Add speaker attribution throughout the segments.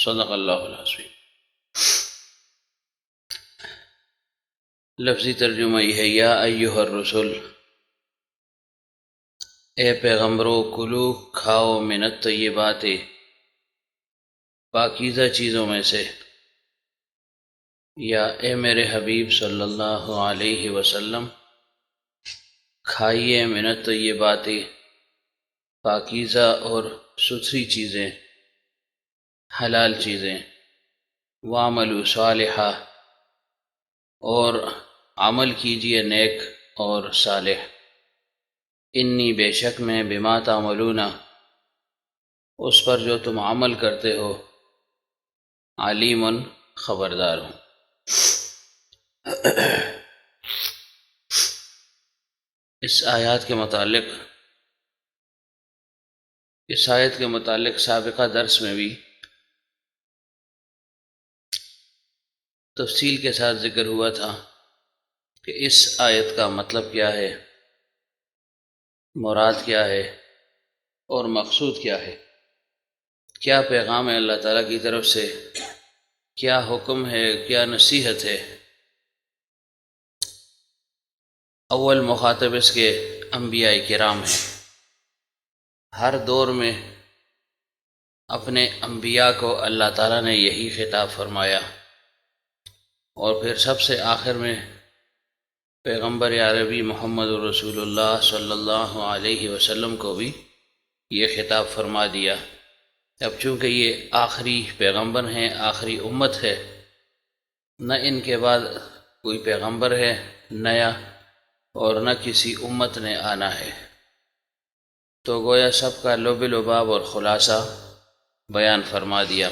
Speaker 1: صدق اللہ العظیم۔ لفظی ترجمہ یہ ہے، یا ایھا الرسل، اے پیغمبرو، کلو کھاؤ، من الطیبات، پاکیزہ چیزوں میں سے، یا اے میرے حبیب صلی اللہ علیہ وسلم کھائیے، من الطیبات، پاکیزہ اور ستھری چیزیں، حلال چیزیں، وعملوا صالحا، اور عمل کیجئے نیک اور صالح، انی بے شک میں، بما تعملون، اس پر جو تم عمل کرتے ہو، علیم، خبردار ہوں۔ اس آیت کے متعلق سابقہ درس میں بھی تفصیل کے ساتھ ذکر ہوا تھا کہ اس آیت کا مطلب کیا ہے، مراد کیا ہے، اور مقصود کیا ہے، کیا پیغام ہے اللہ تعالیٰ کی طرف سے، کیا حکم ہے، کیا نصیحت ہے۔ اول مخاطب اس کے انبیاء کرام ہیں۔ ہر دور میں اپنے انبیاء کو اللہ تعالیٰ نے یہی خطاب فرمایا، اور پھر سب سے آخر میں پیغمبر عربی محمد رسول اللہ صلی اللہ علیہ وسلم کو بھی یہ خطاب فرما دیا۔ اب چونکہ یہ آخری پیغمبر ہیں، آخری امت ہے، نہ ان کے بعد کوئی پیغمبر ہے نیا، اور نہ کسی امت نے آنا ہے، تو گویا سب کا لب لباب اور خلاصہ بیان فرما دیا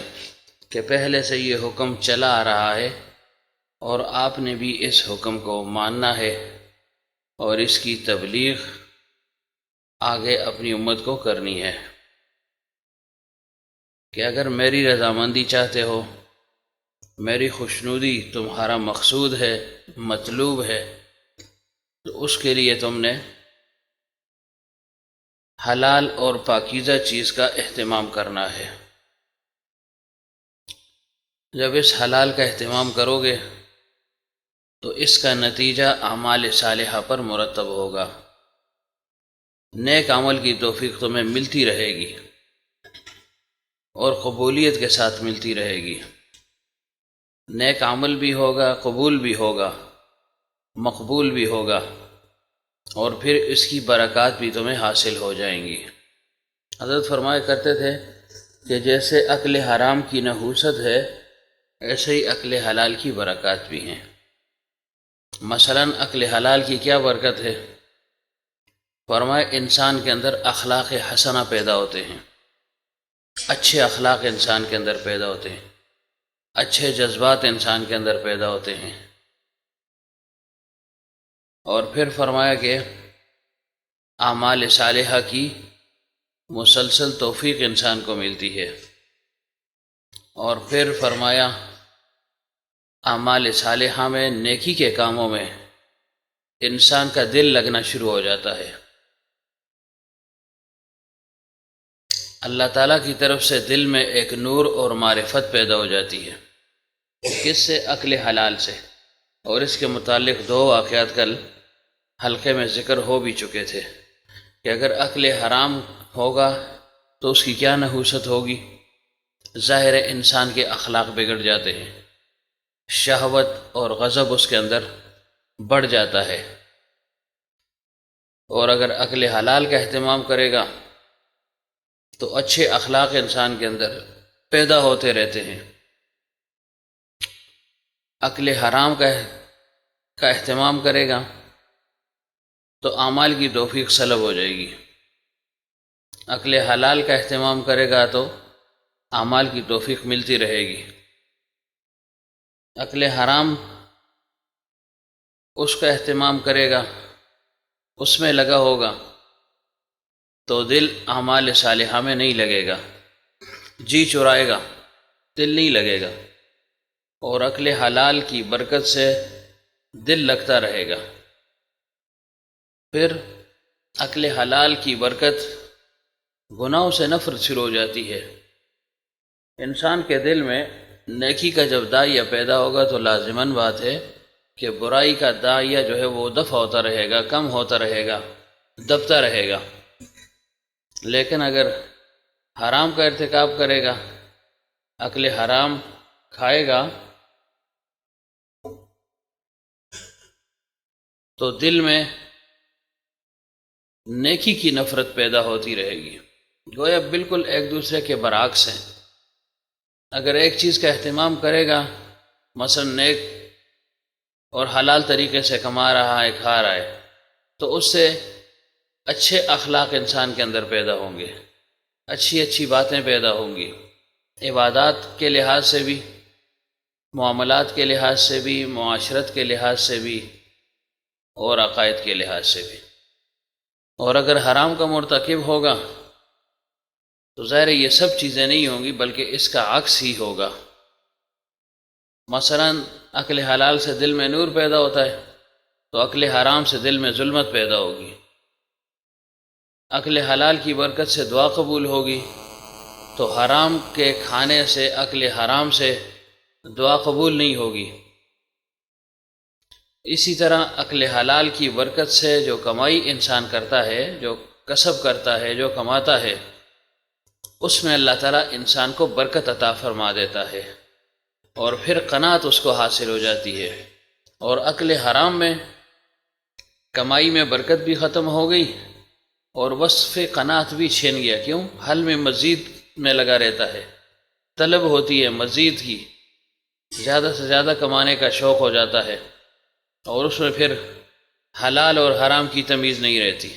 Speaker 1: کہ پہلے سے یہ حکم چلا آ رہا ہے، اور آپ نے بھی اس حکم کو ماننا ہے، اور اس کی تبلیغ آگے اپنی امت کو کرنی ہے، کہ اگر میری رضامندی چاہتے ہو، میری خوشنودی تمہارا مقصود ہے، مطلوب ہے، تو اس کے لیے تم نے حلال اور پاکیزہ چیز کا اہتمام کرنا ہے۔ جب اس حلال کا اہتمام کرو گے تو اس کا نتیجہ اعمال صالحہ پر مرتب ہوگا، نیک عمل کی توفیق تمہیں ملتی رہے گی، اور قبولیت کے ساتھ ملتی رہے گی، نیک عمل بھی ہوگا، قبول بھی ہوگا، مقبول بھی ہوگا، اور پھر اس کی برکات بھی تمہیں حاصل ہو جائیں گی۔ حضرت فرمایا کرتے تھے کہ جیسے اکل حرام کی نحوست ہے، ایسے ہی اکل حلال کی برکات بھی ہیں۔ مثلا اکل حلال کی کیا برکت ہے؟ فرمایا انسان کے اندر اخلاق حسنہ پیدا ہوتے ہیں، اچھے اخلاق انسان کے اندر پیدا ہوتے ہیں، اچھے جذبات انسان کے اندر پیدا ہوتے ہیں، اور پھر فرمایا کہ اعمال صالحہ کی مسلسل توفیق انسان کو ملتی ہے، اور پھر فرمایا اعمال صالحہ میں، نیکی کے کاموں میں انسان کا دل لگنا شروع ہو جاتا ہے، اللہ تعالیٰ کی طرف سے دل میں ایک نور اور معرفت پیدا ہو جاتی ہے۔ کس سے؟ اکل حلال سے۔ اور اس کے متعلق دو واقعات کل حلقے میں ذکر ہو بھی چکے تھے، کہ اگر اکل حرام ہوگا تو اس کی کیا نحوست ہوگی؟ ظاہر انسان کے اخلاق بگڑ جاتے ہیں، شہوت اور غضب اس کے اندر بڑھ جاتا ہے، اور اگر اکل حلال کا اہتمام کرے گا تو اچھے اخلاق انسان کے اندر پیدا ہوتے رہتے ہیں۔ اکل حرام کا اہتمام کرے گا تو اعمال کی توفیق سلب ہو جائے گی، اکل حلال کا اہتمام کرے گا تو اعمال کی توفیق ملتی رہے گی۔ اکل حرام اس کا اہتمام کرے گا، اس میں لگا ہوگا، تو دل اعمال صالحہ میں نہیں لگے گا، جی چرائے گا، دل نہیں لگے گا، اور اکل حلال کی برکت سے دل لگتا رہے گا۔ پھر اکل حلال کی برکت گناہوں سے نفرت شروع ہو جاتی ہے، انسان کے دل میں نیکی کا جب داعیہ پیدا ہوگا تو لازماً بات ہے کہ برائی کا داعیہ جو ہے وہ دفع ہوتا رہے گا، کم ہوتا رہے گا، دبتا رہے گا۔ لیکن اگر حرام کا ارتکاب کرے گا، اکل حرام کھائے گا، تو دل میں نیکی کی نفرت پیدا ہوتی رہے گی۔ گویا بالکل ایک دوسرے کے برعکس ہیں۔ اگر ایک چیز کا اہتمام کرے گا، مثلا نیک اور حلال طریقے سے کما رہا ہے، کھا رہا ہے، تو اس سے اچھے اخلاق انسان کے اندر پیدا ہوں گے، اچھی اچھی باتیں پیدا ہوں گی، عبادات کے لحاظ سے بھی، معاملات کے لحاظ سے بھی، معاشرت کے لحاظ سے بھی، اور عقائد کے لحاظ سے بھی۔ اور اگر حرام کا مرتکب ہوگا تو ظاہر ہے یہ سب چیزیں نہیں ہوں گی، بلکہ اس کا عکس ہی ہوگا۔ مثلا اکل حلال سے دل میں نور پیدا ہوتا ہے تو اکل حرام سے دل میں ظلمت پیدا ہوگی۔ اکل حلال کی برکت سے دعا قبول ہوگی تو حرام کے کھانے سے، اکل حرام سے دعا قبول نہیں ہوگی۔ اسی طرح اکل حلال کی برکت سے جو کمائی انسان کرتا ہے، جو کسب کرتا ہے، جو کماتا ہے، اس میں اللہ تعالیٰ انسان کو برکت عطا فرما دیتا ہے، اور پھر قناعت اس کو حاصل ہو جاتی ہے۔ اور اکل حرام میں کمائی میں برکت بھی ختم ہو گئی اور وصف قناعت بھی چھن گیا۔ کیوں؟ حل میں مزید میں لگا رہتا ہے، طلب ہوتی ہے مزید کی، زیادہ سے زیادہ کمانے کا شوق ہو جاتا ہے، اور اس میں پھر حلال اور حرام کی تمیز نہیں رہتی۔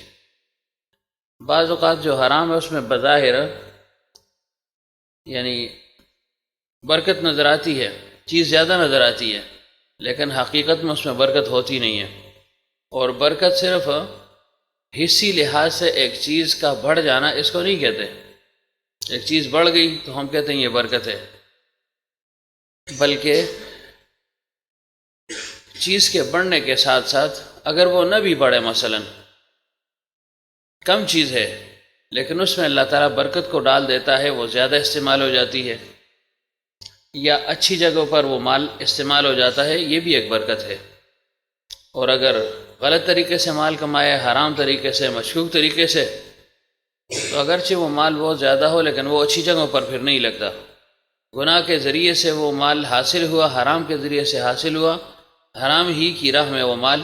Speaker 1: بعض اوقات جو حرام ہے اس میں بظاہر یعنی برکت نظر آتی ہے، چیز زیادہ نظر آتی ہے، لیکن حقیقت میں اس میں برکت ہوتی نہیں ہے۔ اور برکت صرف حصی لحاظ سے ایک چیز کا بڑھ جانا اس کو نہیں کہتے۔ ایک چیز بڑھ گئی تو ہم کہتے ہیں یہ برکت ہے، بلکہ چیز کے بڑھنے کے ساتھ ساتھ اگر وہ نہ بھی بڑھے، مثلا کم چیز ہے لیکن اس میں اللہ تعالیٰ برکت کو ڈال دیتا ہے، وہ زیادہ استعمال ہو جاتی ہے، یا اچھی جگہوں پر وہ مال استعمال ہو جاتا ہے، یہ بھی ایک برکت ہے۔ اور اگر غلط طریقے سے مال کمائے، حرام طریقے سے، مشکوک طریقے سے، تو اگرچہ وہ مال بہت زیادہ ہو لیکن وہ اچھی جگہوں پر پھر نہیں لگتا۔ گناہ کے ذریعے سے وہ مال حاصل ہوا، حرام کے ذریعے سے حاصل ہوا، حرام ہی کی راہ میں وہ مال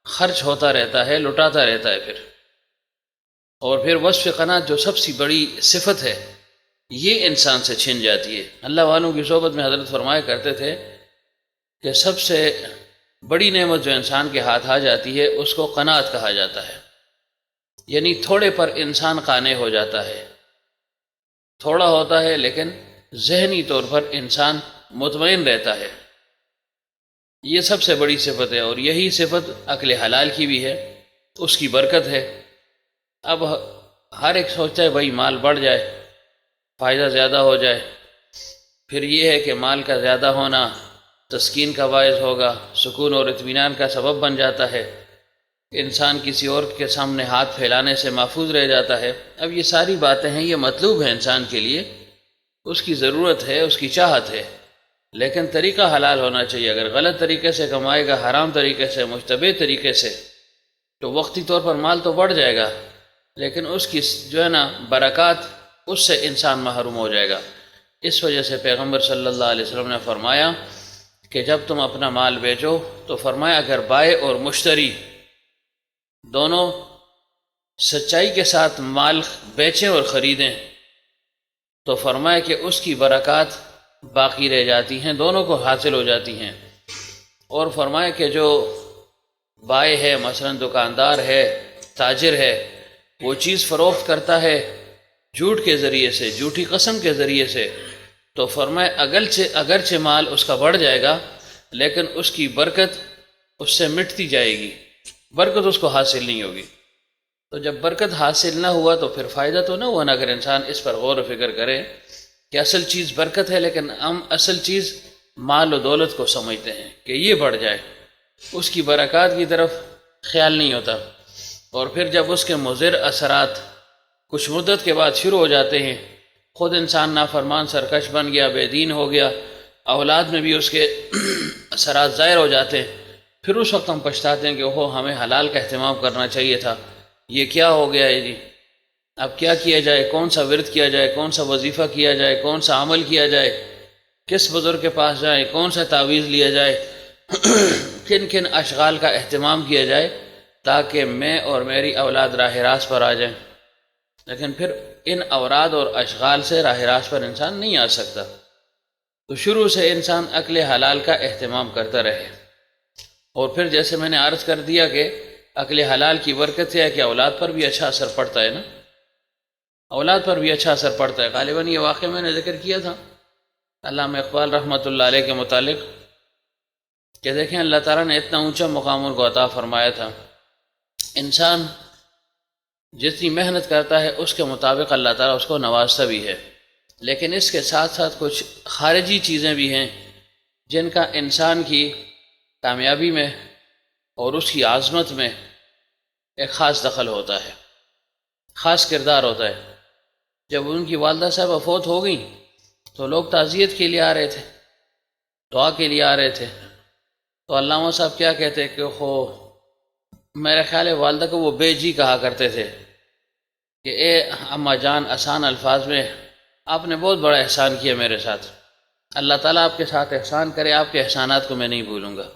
Speaker 1: خرچ ہوتا رہتا ہے، لٹاتا رہتا ہے پھر۔ اور پھر وصف قناعت جو سب سے بڑی صفت ہے، یہ انسان سے چھن جاتی ہے۔ اللہ والوں کی صحبت میں حضرت فرمایا کرتے تھے کہ سب سے بڑی نعمت جو انسان کے ہاتھ آ جاتی ہے اس کو قناعت کہا جاتا ہے، یعنی تھوڑے پر انسان قانع ہو جاتا ہے، تھوڑا ہوتا ہے لیکن ذہنی طور پر انسان مطمئن رہتا ہے۔ یہ سب سے بڑی صفت ہے، اور یہی صفت اکل حلال کی بھی ہے، اس کی برکت ہے۔ اب ہر ایک سوچتا ہے بھائی مال بڑھ جائے، فائدہ زیادہ ہو جائے، پھر یہ ہے کہ مال کا زیادہ ہونا تسکین کا باعث ہوگا، سکون اور اطمینان کا سبب بن جاتا ہے، انسان کسی اور کے سامنے ہاتھ پھیلانے سے محفوظ رہ جاتا ہے۔ اب یہ ساری باتیں ہیں، یہ مطلوب ہے انسان کے لیے، اس کی ضرورت ہے، اس کی چاہت ہے، لیکن طریقہ حلال ہونا چاہیے۔ اگر غلط طریقے سے کمائے گا، حرام طریقے سے، مشتبہ طریقے سے، تو وقتی طور پر مال تو بڑھ جائے گا لیکن اس کی جو ہے نا برکات، اس سے انسان محروم ہو جائے گا۔ اس وجہ سے پیغمبر صلی اللہ علیہ وسلم نے فرمایا کہ جب تم اپنا مال بیچو تو فرمایا اگر بائع اور مشتری دونوں سچائی کے ساتھ مال بیچیں اور خریدیں تو فرمایا کہ اس کی برکات باقی رہ جاتی ہیں، دونوں کو حاصل ہو جاتی ہیں۔ اور فرمایا کہ جو بائع ہے، مثلا دکاندار ہے، تاجر ہے، وہ چیز فروخت کرتا ہے جھوٹ کے ذریعے سے، جھوٹی قسم کے ذریعے سے، تو فرمایا اگرچہ مال اس کا بڑھ جائے گا لیکن اس کی برکت اس سے مٹتی جائے گی، برکت اس کو حاصل نہیں ہوگی۔ تو جب برکت حاصل نہ ہوا تو پھر فائدہ تو نہ ہوا نا۔ اگر انسان اس پر غور و فکر کرے کہ اصل چیز برکت ہے، لیکن ہم اصل چیز مال و دولت کو سمجھتے ہیں کہ یہ بڑھ جائے، اس کی برکات کی طرف خیال نہیں ہوتا، اور پھر جب اس کے مضر اثرات کچھ مدت کے بعد شروع ہو جاتے ہیں خود انسان نافرمان سرکش بن گیا، بے دین ہو گیا، اولاد میں بھی اس کے اثرات ظاہر ہو جاتے ہیں، پھر اس وقت ہم پچھتاتے ہیں کہ اوہ ہمیں حلال کا اہتمام کرنا چاہیے تھا، یہ کیا ہو گیا ہے جی، اب کیا کیا جائے، کون سا ورد کیا جائے، کون سا وظیفہ کیا جائے، کون سا عمل کیا جائے، کس بزرگ کے پاس جائیں، کون سا تعویذ لیا جائے، کن کن اشغال کا اہتمام کیا جائے تاکہ میں اور میری اولاد راہ راست پر آ جائیں۔ لیکن پھر ان اوراد اور اشغال سے راہ راست پر انسان نہیں آ سکتا، تو شروع سے انسان اکل حلال کا اہتمام کرتا رہے۔ اور پھر جیسے میں نے عرض کر دیا کہ اکل حلال کی برکت سے ہے کہ اولاد پر بھی اچھا اثر پڑتا ہے نا، اولاد پر بھی اچھا اثر پڑتا ہے۔ غالباً یہ واقعہ میں نے ذکر کیا تھا علامہ اقبال رحمۃ اللہ علیہ کے متعلق کہ دیکھیں اللہ تعالیٰ نے اتنا اونچا مقام ان کو عطا فرمایا تھا، انسان جتنی محنت کرتا ہے اس کے مطابق اللہ تعالیٰ اس کو نوازتا بھی ہے، لیکن اس کے ساتھ ساتھ کچھ خارجی چیزیں بھی ہیں جن کا انسان کی کامیابی میں اور اس کی عظمت میں ایک خاص دخل ہوتا ہے، خاص کردار ہوتا ہے۔ جب ان کی والدہ صاحبہ فوت ہو گئیں تو لوگ تعزیت کے لیے آ رہے تھے، دعا کے لیے آ رہے تھے، تو علامہ صاحب کیا کہتے کہ میرے خیال ہے والدہ کو وہ بے جی کہا کرتے تھے کہ اے اماں جان، آسان الفاظ میں آپ نے بہت بڑا احسان کیا میرے ساتھ، اللہ تعالیٰ آپ کے ساتھ احسان کرے، آپ کے احسانات کو میں نہیں بھولوں گا۔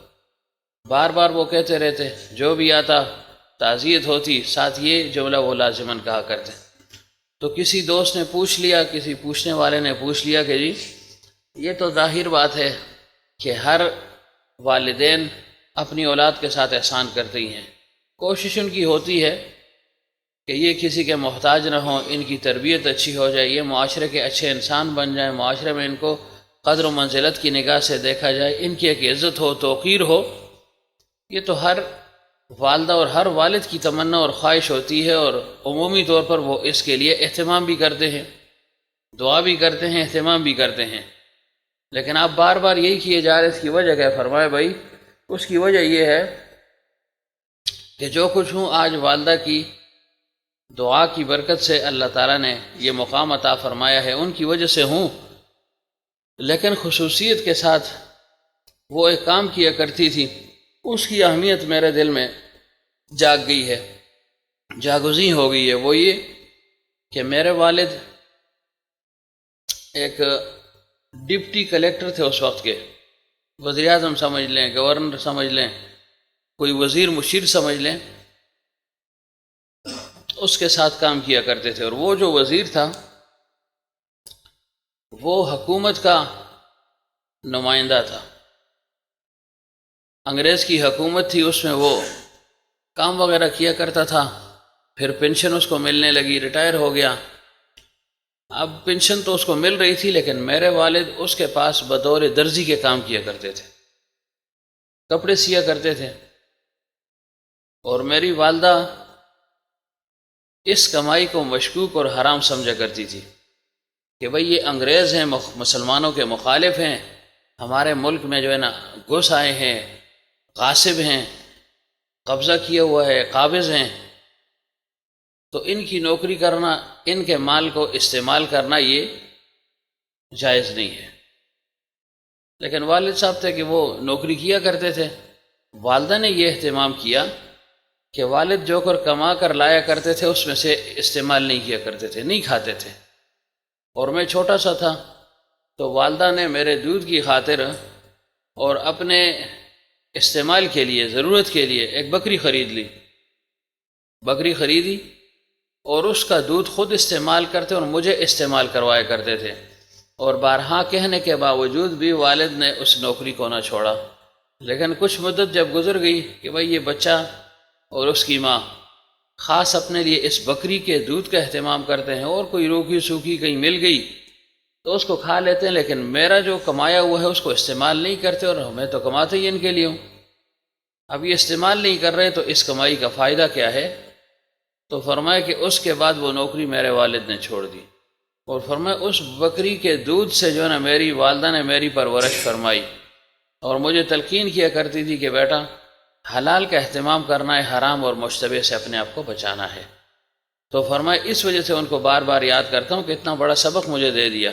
Speaker 1: بار بار وہ کہتے رہتے، جو بھی آتا تعزیت ہوتی ساتھ یہ جملہ وہ لازماً کہا کرتے۔ تو کسی دوست نے پوچھ لیا، کسی پوچھنے والے نے پوچھ لیا کہ جی یہ تو ظاہر بات ہے کہ ہر والدین اپنی اولاد کے ساتھ احسان کرتے ہی ہیں، کوشش ان کی ہوتی ہے کہ یہ کسی کے محتاج نہ ہوں، ان کی تربیت اچھی ہو جائے، یہ معاشرے کے اچھے انسان بن جائیں، معاشرے میں ان کو قدر و منزلت کی نگاہ سے دیکھا جائے، ان کی ایک عزت ہو، توقیر ہو۔ یہ تو ہر والدہ اور ہر والد کی تمنا اور خواہش ہوتی ہے، اور عمومی طور پر وہ اس کے لیے اہتمام بھی کرتے ہیں، دعا بھی کرتے ہیں، اہتمام بھی کرتے ہیں۔ لیکن آپ بار بار یہی کیے جا رہے، اس کی وجہ کیا؟ فرمائے بھائی اس کی وجہ یہ ہے کہ جو کچھ ہوں آج والدہ کی دعا کی برکت سے اللہ تعالیٰ نے یہ مقام عطا فرمایا ہے، ان کی وجہ سے ہوں، لیکن خصوصیت کے ساتھ وہ ایک کام کیا کرتی تھی، اس کی اہمیت میرے دل میں جاگ گئی ہے، جاگزیں ہو گئی ہے۔ وہ یہ کہ میرے والد ایک ڈپٹی کلیکٹر تھے اس وقت کے، وزیر اعظم سمجھ لیں، گورنر سمجھ لیں، کوئی وزیر مشیر سمجھ لیں، اس کے ساتھ کام کیا کرتے تھے۔ اور وہ جو وزیر تھا وہ حکومت کا نمائندہ تھا، انگریز کی حکومت تھی، اس میں وہ کام وغیرہ کیا کرتا تھا، پھر پینشن اس کو ملنے لگی، ریٹائر ہو گیا۔ اب پینشن تو اس کو مل رہی تھی، لیکن میرے والد اس کے پاس بطور درزی کے کام کیا کرتے تھے، کپڑے سیا کرتے تھے، اور میری والدہ اس کمائی کو مشکوک اور حرام سمجھا کرتی تھی کہ بھئی یہ انگریز ہیں، مسلمانوں کے مخالف ہیں، ہمارے ملک میں جو ہے نا گھس آئے ہیں، غاصب ہیں، قبضہ کیا ہوا ہے، قابض ہیں، تو ان کی نوکری کرنا، ان کے مال کو استعمال کرنا یہ جائز نہیں ہے۔ لیکن والد صاحب تھے کہ وہ نوکری کیا کرتے تھے، والدہ نے یہ اہتمام کیا کہ والد جو کر کما کر لایا کرتے تھے اس میں سے استعمال نہیں کیا کرتے تھے، نہیں کھاتے تھے، اور میں چھوٹا سا تھا، تو والدہ نے میرے دودھ کی خاطر اور اپنے استعمال کے لیے، ضرورت کے لیے ایک بکری خرید لی، بکری خریدی، اور اس کا دودھ خود استعمال کرتے اور مجھے استعمال کروایا کرتے تھے، اور بارہا کہنے کے باوجود بھی والد نے اس نوکری کو نہ چھوڑا۔ لیکن کچھ مدت جب گزر گئی کہ بھئی یہ بچہ اور اس کی ماں خاص اپنے لیے اس بکری کے دودھ کا اہتمام کرتے ہیں، اور کوئی روکھی سوکھی کہیں مل گئی تو اس کو کھا لیتے ہیں، لیکن میرا جو کمایا ہوا ہے اس کو استعمال نہیں کرتے، اور میں تو کماتے ہی ان کے لیے ہوں، اب یہ استعمال نہیں کر رہے تو اس کمائی کا فائدہ کیا ہے؟ تو فرمایا کہ اس کے بعد وہ نوکری میرے والد نے چھوڑ دی، اور فرمایا اس بکری کے دودھ سے جو ہے نا میری والدہ نے میری پرورش فرمائی، اور مجھے تلقین کیا کرتی تھی کہ بیٹا حلال کا اہتمام کرنا ہے، حرام اور مشتبہ سے اپنے آپ کو بچانا ہے۔ تو فرمایا اس وجہ سے ان کو بار بار یاد کرتا ہوں کہ اتنا بڑا سبق مجھے دے دیا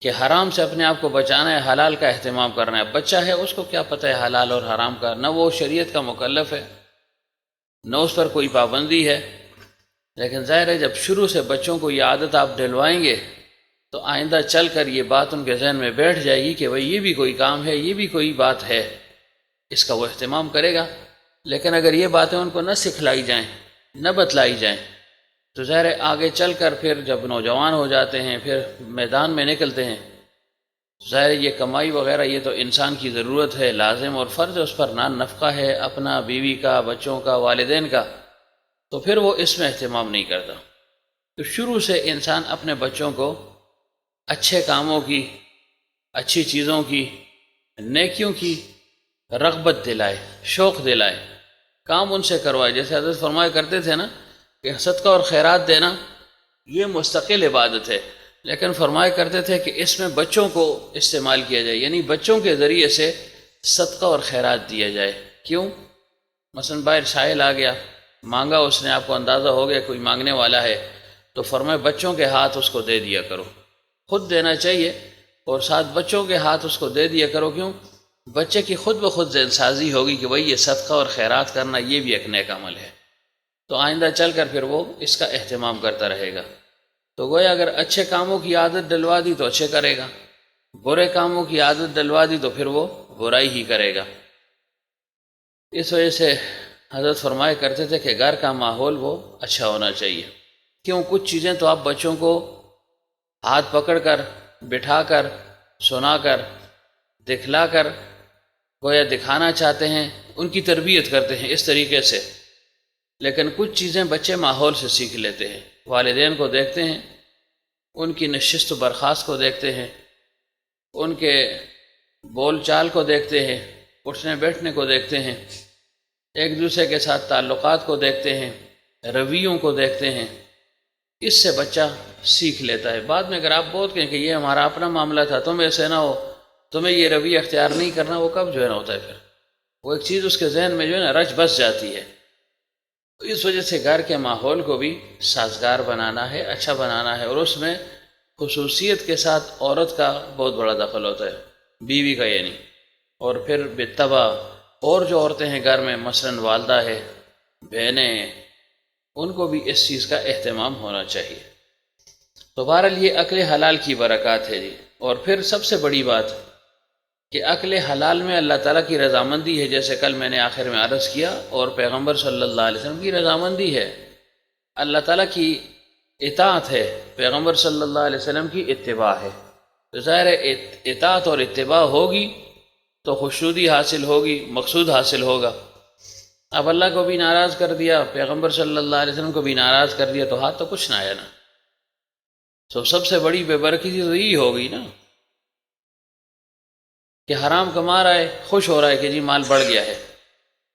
Speaker 1: کہ حرام سے اپنے آپ کو بچانا ہے، حلال کا اہتمام کرنا ہے۔ بچہ ہے، اس کو کیا پتہ ہے حلال اور حرام کا، نہ وہ شریعت کا مکلف ہے، نہ اس پر کوئی پابندی ہے۔ لیکن ظاہر ہے جب شروع سے بچوں کو یہ عادت آپ ڈلوائیں گے تو آئندہ چل کر یہ بات ان کے ذہن میں بیٹھ جائے گی کہ بھئی یہ بھی کوئی کام ہے، یہ بھی کوئی بات ہے، اس کا وہ اہتمام کرے گا۔ لیکن اگر یہ باتیں ان کو نہ سکھلائی جائیں، نہ بتلائی جائیں، تو ظاہر ہے آگے چل کر پھر جب نوجوان ہو جاتے ہیں، پھر میدان میں نکلتے ہیں، ظاہر ہے یہ کمائی وغیرہ یہ تو انسان کی ضرورت ہے، لازم اور فرض اس پر، نان نفقہ ہے اپنا، بیوی کا، بچوں کا، والدین کا، تو پھر وہ اس میں اہتمام نہیں کرتا۔ تو شروع سے انسان اپنے بچوں کو اچھے کاموں کی، اچھی چیزوں کی، نیکیوں کی رغبت دلائے، شوق دلائے، کام ان سے کروائے۔ جیسے حضرت فرمایا کرتے تھے نا کہ صدقہ اور خیرات دینا یہ مستقل عبادت ہے، لیکن فرمایا کرتے تھے کہ اس میں بچوں کو استعمال کیا جائے، یعنی بچوں کے ذریعے سے صدقہ اور خیرات دیا جائے۔ کیوں؟ مثلا باہر سائل آ گیا، مانگا اس نے، آپ کو اندازہ ہو گیا کوئی مانگنے والا ہے، تو فرمایا بچوں کے ہاتھ اس کو دے دیا کرو، خود دینا چاہیے اور ساتھ بچوں کے ہاتھ اس کو دے دیا کرو۔ کیوں؟ بچے کی خود بخود ذہن سازی ہوگی کہ بھئی یہ صدقہ اور خیرات کرنا یہ بھی ایک نیک عمل ہے، تو آئندہ چل کر پھر وہ اس کا اہتمام کرتا رہے گا۔ تو گویا اگر اچھے کاموں کی عادت ڈلوا دی تو اچھے کرے گا، برے کاموں کی عادت ڈلوا دی تو پھر وہ برائی ہی کرے گا۔ اس وجہ سے حضرت فرمایا کرتے تھے کہ گھر کا ماحول وہ اچھا ہونا چاہیے۔ کیوں؟ کچھ چیزیں تو آپ بچوں کو ہاتھ پکڑ کر، بٹھا کر، سنا کر، دکھلا کر گویا دکھانا چاہتے ہیں، ان کی تربیت کرتے ہیں اس طریقے سے، لیکن کچھ چیزیں بچے ماحول سے سیکھ لیتے ہیں، والدین کو دیکھتے ہیں، ان کی نشست و برخاست کو دیکھتے ہیں، ان کے بول چال کو دیکھتے ہیں، اٹھنے بیٹھنے کو دیکھتے ہیں، ایک دوسرے کے ساتھ تعلقات کو دیکھتے ہیں، رویوں کو دیکھتے ہیں۔ اس سے بچہ سیکھ لیتا ہے۔ بعد میں اگر آپ بہت کہیں کہ یہ ہمارا اپنا معاملہ تھا، تم ایسے نہ ہو، تمہیں یہ رویہ اختیار نہیں کرنا، وہ کب جو ہے نا ہوتا ہے، پھر وہ ایک چیز اس کے ذہن میں جو ہے نا رچ بس جاتی ہے۔ اس وجہ سے گھر کے ماحول کو بھی سازگار بنانا ہے، اچھا بنانا ہے، اور اس میں خصوصیت کے ساتھ عورت کا بہت بڑا دخل ہوتا ہے، بیوی کا یعنی، اور پھر بالتبع اور جو عورتیں ہیں گھر میں، مثلاً والدہ ہے، بہنیں ہیں، ان کو بھی اس چیز کا اہتمام ہونا چاہیے۔ تو بہرحال یہ عقل حلال کی برکات ہے جی۔ اور پھر سب سے بڑی بات کہ عقل حلال میں اللہ تعالیٰ کی رضامندی ہے، جیسے کل میں نے آخر میں عرض کیا، اور پیغمبر صلی اللہ علیہ وسلم کی رضامندی ہے، اللہ تعالیٰ کی اطاعت ہے، پیغمبر صلی اللہ علیہ وسلم کی اتباع ہے۔ تو ظاہر ہے اطاعت اور اتباع ہوگی تو خوشنودی حاصل ہوگی، مقصود حاصل ہوگا۔ اب اللہ کو بھی ناراض کر دیا، پیغمبر صلی اللہ علیہ وسلم کو بھی ناراض کر دیا، تو ہاتھ تو کچھ نہ آیا نا۔ سب سے بڑی بے برکتی تو یہی ہوگی نا کہ حرام کما رہا ہے، خوش ہو رہا ہے کہ جی مال بڑھ گیا ہے،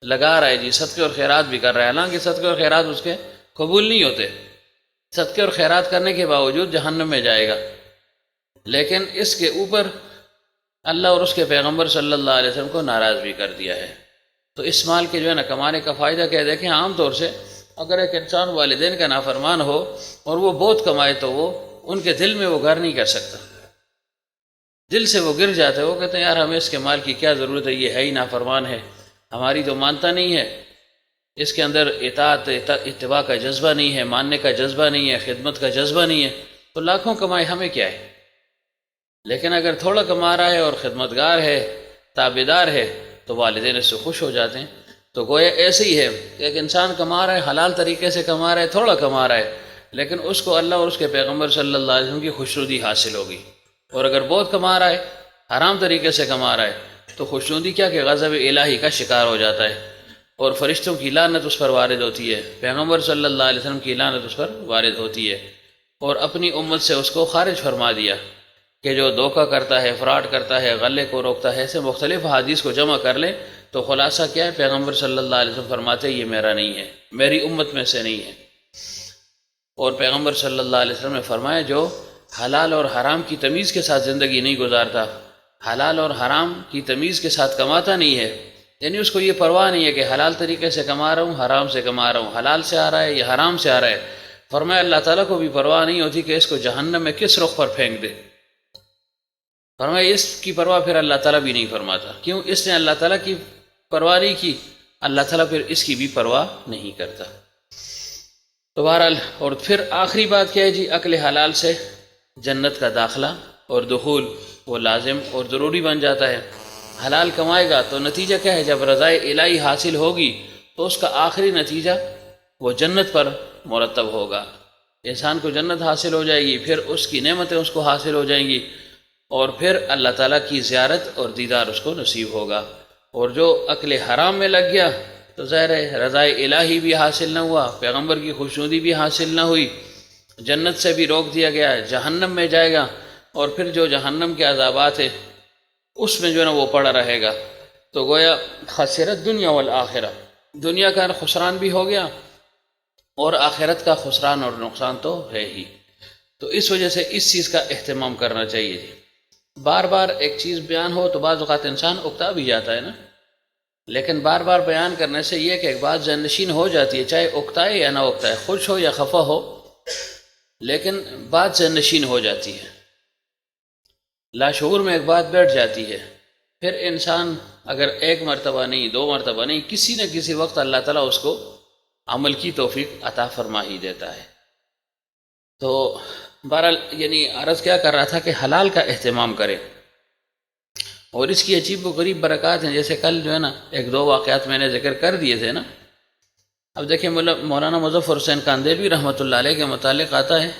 Speaker 1: لگا رہا ہے جی، صدقے اور خیرات بھی کر رہا ہے، حالانکہ صدقے اور خیرات اس کے قبول نہیں ہوتے، صدقے اور خیرات کرنے کے باوجود جہنم میں جائے گا۔ لیکن اس کے اوپر اللہ اور اس کے پیغمبر صلی اللہ علیہ وسلم کو ناراض بھی کر دیا ہے۔ تو اس مال کے جو ہے نا کمانے کا فائدہ کیا ہے؟ دیکھیں عام طور سے اگر ایک انسان والدین کا نافرمان ہو اور وہ بہت کمائے تو وہ ان کے دل میں وہ گھر نہیں کر سکتا، دل سے وہ گر جاتا ہے، وہ کہتے ہیں یار ہمیں اس کے مال کی کیا ضرورت ہے، یہ ہے ہی نافرمان ہے، ہماری تو مانتا نہیں ہے، اس کے اندر اطاعت اتباع کا جذبہ نہیں ہے، ماننے کا جذبہ نہیں ہے، خدمت کا جذبہ نہیں ہے، تو لاکھوں کمائے ہمیں کیا ہے۔ لیکن اگر تھوڑا کما رہا ہے اور خدمتگار ہے، تابعدار ہے، تو والدین اس سے خوش ہو جاتے ہیں۔ تو گویا ایسے ہی ہے کہ ایک انسان کما رہا ہے، حلال طریقے سے کما رہا ہے، تھوڑا کما رہا ہے، لیکن اس کو اللہ اور اس کے پیغمبر صلی اللہ علیہ وسلم کی خوشنودی حاصل ہوگی۔ اور اگر بہت کما رہا ہے، حرام طریقے سے کما رہا ہے، تو خوشنودی کیا کہ غضب الہی کا شکار ہو جاتا ہے، اور فرشتوں کی لعنت اس پر وارد ہوتی ہے، پیغمبر صلی اللہ علیہ وسلم کی لعنت اس پر وارد ہوتی ہے، اور اپنی امت سے اس کو خارج فرما دیا کہ جو دھوکہ کرتا ہے، فراڈ کرتا ہے، غلے کو روکتا ہے۔ ایسے مختلف حدیث کو جمع کر لیں تو خلاصہ کیا ہے؟ پیغمبر صلی اللہ علیہ وسلم فرماتے ہیں یہ میرا نہیں ہے، میری امت میں سے نہیں ہے۔ اور پیغمبر صلی اللہ علیہ وسلم نے فرمایا جو حلال اور حرام کی تمیز کے ساتھ زندگی نہیں گزارتا، حلال اور حرام کی تمیز کے ساتھ کماتا نہیں ہے، یعنی اس کو یہ پرواہ نہیں ہے کہ حلال طریقے سے کما رہا ہوں، حرام سے کما رہا ہوں، حلال سے آ رہا ہے یا حرام سے آ رہا ہے، فرمایا اللہ تعالیٰ کو بھی پرواہ نہیں ہوتی کہ اس کو جہنم میں کس رخ پر پھینک دے. فرمایا اس کی پرواہ پھر اللہ تعالیٰ بھی نہیں فرماتا. کیوں؟ اس نے اللہ تعالیٰ کی پرواہ نہیں کی، اللہ تعالیٰ پھر اس کی بھی پرواہ نہیں کرتا. تو بہرحال، اور پھر آخری بات کیا ہے جی؟ عقل حلال سے جنت کا داخلہ اور دخول وہ لازم اور ضروری بن جاتا ہے. حلال کمائے گا تو نتیجہ کیا ہے؟ جب رضائے الہی حاصل ہوگی تو اس کا آخری نتیجہ وہ جنت پر مرتب ہوگا. انسان کو جنت حاصل ہو جائے گی، پھر اس کی نعمتیں اس کو حاصل ہو جائیں گی، اور پھر اللہ تعالیٰ کی زیارت اور دیدار اس کو نصیب ہوگا. اور جو عقل حرام میں لگ گیا تو ظاہر ہے رضائے الہی بھی حاصل نہ ہوا، پیغمبر کی خوشنودی بھی حاصل نہ ہوئی، جنت سے بھی روک دیا گیا، جہنم میں جائے گا، اور پھر جو جہنم کے عذابات ہیں اس میں جو ہے نا وہ پڑا رہے گا. تو گویا خسرت دنیا والآخرہ، دنیا کا خسران بھی ہو گیا اور آخرت کا خسران اور نقصان تو ہے ہی. تو اس وجہ سے اس چیز کا اہتمام کرنا چاہیے. بار بار ایک چیز بیان ہو تو بعض اوقات انسان اکتا بھی جاتا ہے نا، لیکن بار بار بیان کرنے سے یہ کہ ایک بات ذہن نشین ہو جاتی ہے، چاہے اکتائے یا نہ اکتائے، خوش ہو یا خفا ہو، لیکن بات ذہن نشین ہو جاتی ہے، لاشعور میں ایک بات بیٹھ جاتی ہے. پھر انسان اگر ایک مرتبہ نہیں، دو مرتبہ نہیں، کسی نہ کسی وقت اللہ تعالیٰ اس کو عمل کی توفیق عطا فرما ہی دیتا ہے. تو بہرحال یعنی عرض کیا کر رہا تھا کہ حلال کا اہتمام کرے، اور اس کی عجیب و غریب برکات ہیں. جیسے کل جو ہے نا ایک دو واقعات میں نے ذکر کر دیے تھے نا. اب دیکھیں مولانا مظفر حسین کاندیلوی رحمۃ اللہ علیہ کے متعلق آتا ہے،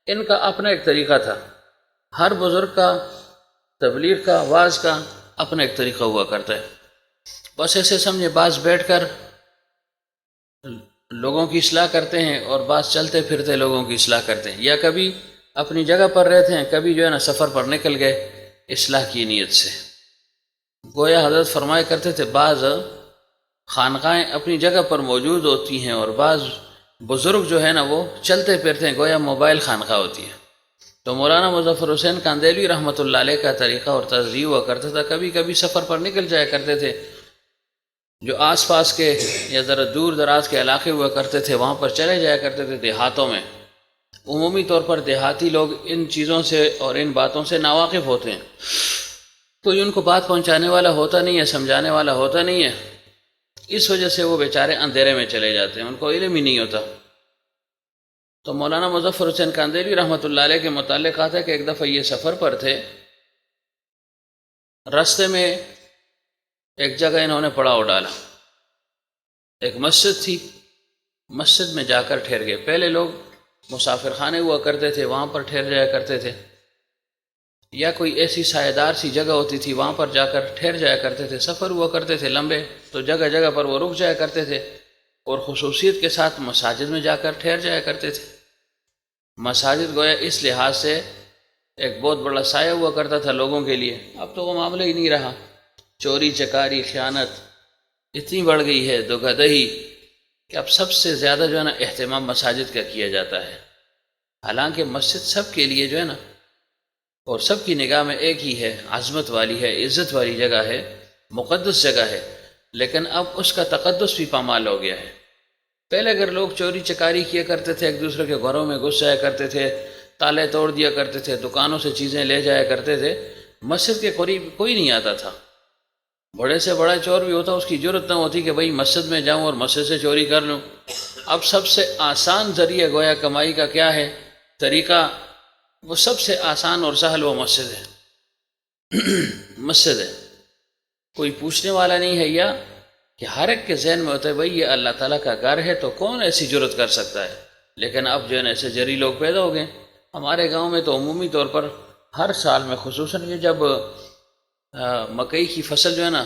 Speaker 1: ان کا اپنا ایک طریقہ تھا. ہر بزرگ کا تبلیغ کا، واعظ کا اپنا ایک طریقہ ہوا کرتا ہے. بس ایسے سمجھے بعض بیٹھ کر لوگوں کی اصلاح کرتے ہیں اور بعض چلتے پھرتے لوگوں کی اصلاح کرتے ہیں، یا کبھی اپنی جگہ پر رہتے ہیں، کبھی جو ہے نا سفر پر نکل گئے اصلاح کی نیت سے. گویا حضرت فرمایا کرتے تھے بعض خانقاہیں اپنی جگہ پر موجود ہوتی ہیں اور بعض بزرگ جو ہے نا وہ چلتے پھرتے ہیں، گویا موبائل خانقاہ ہوتی ہے. تو مولانا مظفر حسین کاندیلوی رحمۃ اللہ علیہ کا طریقہ اور تجزیہ ہوا کرتا تھا، کبھی کبھی سفر پر نکل جایا کرتے تھے، جو آس پاس کے یا ذرا دور دراز کے علاقے ہوا کرتے تھے وہاں پر چلے جایا کرتے تھے دیہاتوں میں. عمومی طور پر دیہاتی لوگ ان چیزوں سے اور ان باتوں سے ناواقف ہوتے ہیں، تو ان کو بات پہنچانے والا ہوتا نہیں ہے، سمجھانے والا ہوتا نہیں ہے، اس وجہ سے وہ بیچارے اندھیرے میں چلے جاتے ہیں، ان کو علم ہی نہیں ہوتا. تو مولانا مظفر حسین کاندیلوی رحمۃ اللہ علیہ کے متعلق آتا ہے کہ ایک دفعہ یہ سفر پر تھے، راستے میں ایک جگہ انہوں نے پڑاؤ ڈالا، ایک مسجد تھی، مسجد میں جا کر ٹھہر گئے. پہلے لوگ مسافر خانے ہوا کرتے تھے، وہاں پر ٹھہر جایا کرتے تھے، یا کوئی ایسی سایہ دار سی جگہ ہوتی تھی وہاں پر جا کر ٹھہر جایا کرتے تھے. سفر ہوا کرتے تھے لمبے تو جگہ جگہ پر وہ رک جایا کرتے تھے، اور خصوصیت کے ساتھ مساجد میں جا کر ٹھہر جایا کرتے تھے. مساجد گویا اس لحاظ سے ایک بہت بڑا سایہ ہوا کرتا تھا لوگوں کے لیے. اب تو وہ معاملہ ہی نہیں رہا، چوری چکاری خیانت اتنی بڑھ گئی ہے، دھوکہ دہی، کہ اب سب سے زیادہ جو ہے نا اہتمام مساجد کا کیا جاتا ہے. حالانکہ مسجد سب کے لیے جو ہے نا اور سب کی نگاہ میں ایک ہی ہے، عظمت والی ہے، عزت والی جگہ ہے، مقدس جگہ ہے، لیکن اب اس کا تقدس بھی پامال ہو گیا ہے. پہلے اگر لوگ چوری چکاری کیا کرتے تھے، ایک دوسرے کے گھروں میں گھس جایا کرتے تھے، تالے توڑ دیا کرتے تھے، دکانوں سے چیزیں لے جایا کرتے تھے، مسجد کے قریب کوئی نہیں آتا تھا. بڑے سے بڑا چور بھی ہوتا اس کی جرت نہ ہوتی کہ بھئی مسجد میں جاؤں اور مسجد سے چوری کر لوں. اب سب سے آسان ذریعہ گویا کمائی کا کیا ہے طریقہ؟ وہ سب سے آسان اور سہل وہ مسجد ہے. مسجد ہے، کوئی پوچھنے والا نہیں ہے، یا کہ ہر ایک کے ذہن میں ہوتا ہے بھئی یہ اللہ تعالیٰ کا گھر ہے تو کون ایسی جرت کر سکتا ہے. لیکن اب جو ہے نا ایسے جری لوگ پیدا ہو گئے. ہمارے گاؤں میں تو عمومی طور پر ہر سال میں، خصوصاً یہ جب مکئی کی فصل جو ہے نا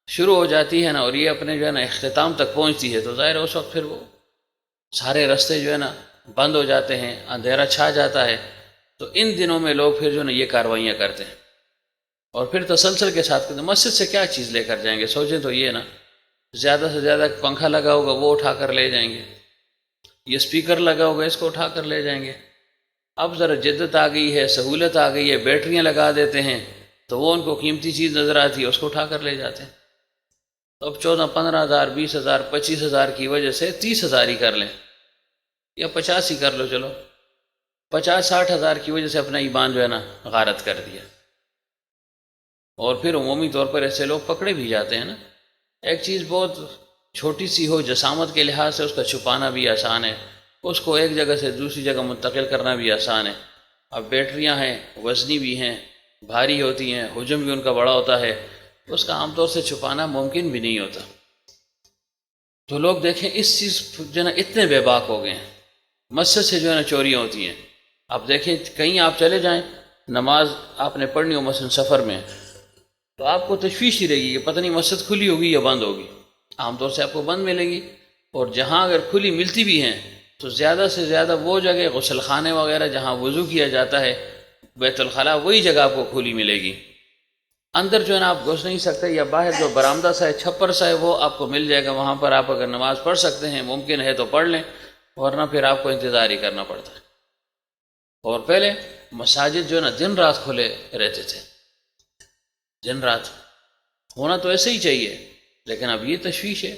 Speaker 1: شروع ہو جاتی ہے نا اور یہ اپنے جو ہے نا اختتام تک پہنچتی ہے، تو ظاہر اس وقت پھر وہ سارے راستے جو ہے نا بند ہو جاتے ہیں، اندھیرا چھا جاتا ہے. تو ان دنوں میں لوگ پھر جو ہے نا یہ کاروائیاں کرتے ہیں اور پھر تسلسل کے ساتھ کرتے ہیں. مسجد سے کیا چیز لے کر جائیں گے؟ سوچیں تو یہ نا زیادہ سے زیادہ پنکھا لگا ہوگا وہ اٹھا کر لے جائیں گے، یہ اسپیکر لگا ہوگا اس کو اٹھا کر لے جائیں گے. اب ذرا جدت آ گئی ہے، سہولت آ گئی ہے، بیٹریاں لگا دیتے ہیں تو وہ ان کو قیمتی چیز نظر آتی ہے، اس کو اٹھا کر لے جاتے ہیں. تو اب 14-15 ہزار، 20 ہزار، 25 ہزار کی وجہ سے 30 ہزار ہی کر لیں. یا 50 ہی کر لو، چلو 50-60 ہزار کی وجہ سے اپنا ایمان جو ہے نا غارت کر دیا۔ اور پھر عمومی طور پر ایسے لوگ پکڑے بھی جاتے ہیں نا، ایک چیز بہت چھوٹی سی ہو، جسامت کے لحاظ سے اس کا چھپانا بھی آسان ہے، اس کو ایک جگہ سے دوسری جگہ منتقل کرنا بھی آسان ہے۔ اب بیٹریاں ہیں، وزنی بھی ہیں، بھاری ہوتی ہیں، حجم بھی ان کا بڑا ہوتا ہے، اس کا عام طور سے چھپانا ممکن بھی نہیں ہوتا۔ تو لوگ دیکھیں اس چیز جو ہے نا اتنے بے باک ہو گئے ہیں، مسجد سے جو ہے نا چوریاں ہوتی ہیں۔ اب دیکھیں کہیں آپ چلے جائیں، نماز آپ نے پڑھنی ہو مثلا سفر میں، تو آپ کو تشویش ہی رہے گی کہ پتہ نہیں مسجد کھلی ہوگی یا بند ہوگی۔ عام طور سے آپ کو بند ملے گی، اور جہاں اگر کھلی ملتی بھی ہیں تو زیادہ سے زیادہ وہ جگہ غسل خانے وغیرہ جہاں وضو کیا جاتا ہے، بیت الخلاء، وہی جگہ آپ کو کھلی ملے گی۔ اندر جو ہے نا آپ گھس نہیں سکتے، یا باہر جو برآمدہ سا ہے، چھپر سا ہے، وہ آپ کو مل جائے گا، وہاں پر آپ اگر نماز پڑھ سکتے ہیں، ممکن ہے تو پڑھ لیں، ورنہ پھر آپ کو انتظار ہی کرنا پڑتا ہے۔ اور پہلے مساجد جو ہے نا دن رات کھلے رہتے تھے، دن رات ہونا تو ایسے ہی چاہیے، لیکن اب یہ تشویش ہے،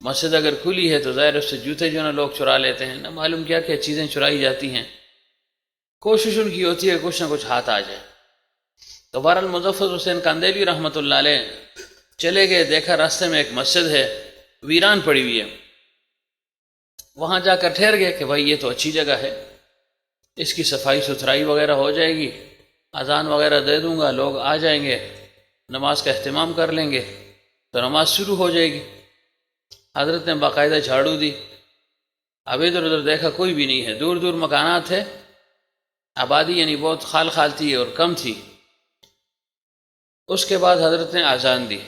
Speaker 1: مسجد اگر کھلی ہے تو ظاہر اس سے جوتے جو ہے نا لوگ چرا لیتے ہیں، نہ معلوم کیا کیا چیزیں چرائی جاتی ہیں، کوشش ان کی ہوتی ہے کچھ نہ کچھ ہاتھ آ جائے۔ تو بہرحال مظفر حسین کاندیلوی رحمۃ اللہ علیہ چلے گئے، دیکھا راستے میں ایک مسجد ہے ویران پڑی ہوئی ہے، وہاں جا کر ٹھہر گئے کہ بھائی یہ تو اچھی جگہ ہے، اس کی صفائی ستھرائی وغیرہ ہو جائے گی، اذان وغیرہ دے دوں گا، لوگ آ جائیں گے، نماز کا اہتمام کر لیں گے تو نماز شروع ہو جائے گی۔ حضرت نے باقاعدہ جھاڑو دی، اب ادھر ادھر دیکھا کوئی بھی نہیں ہے، دور دور مکانات تھے، آبادی یعنی بہت خال خال تھی اور کم تھی۔ اس کے بعد حضرت نے اذان دی،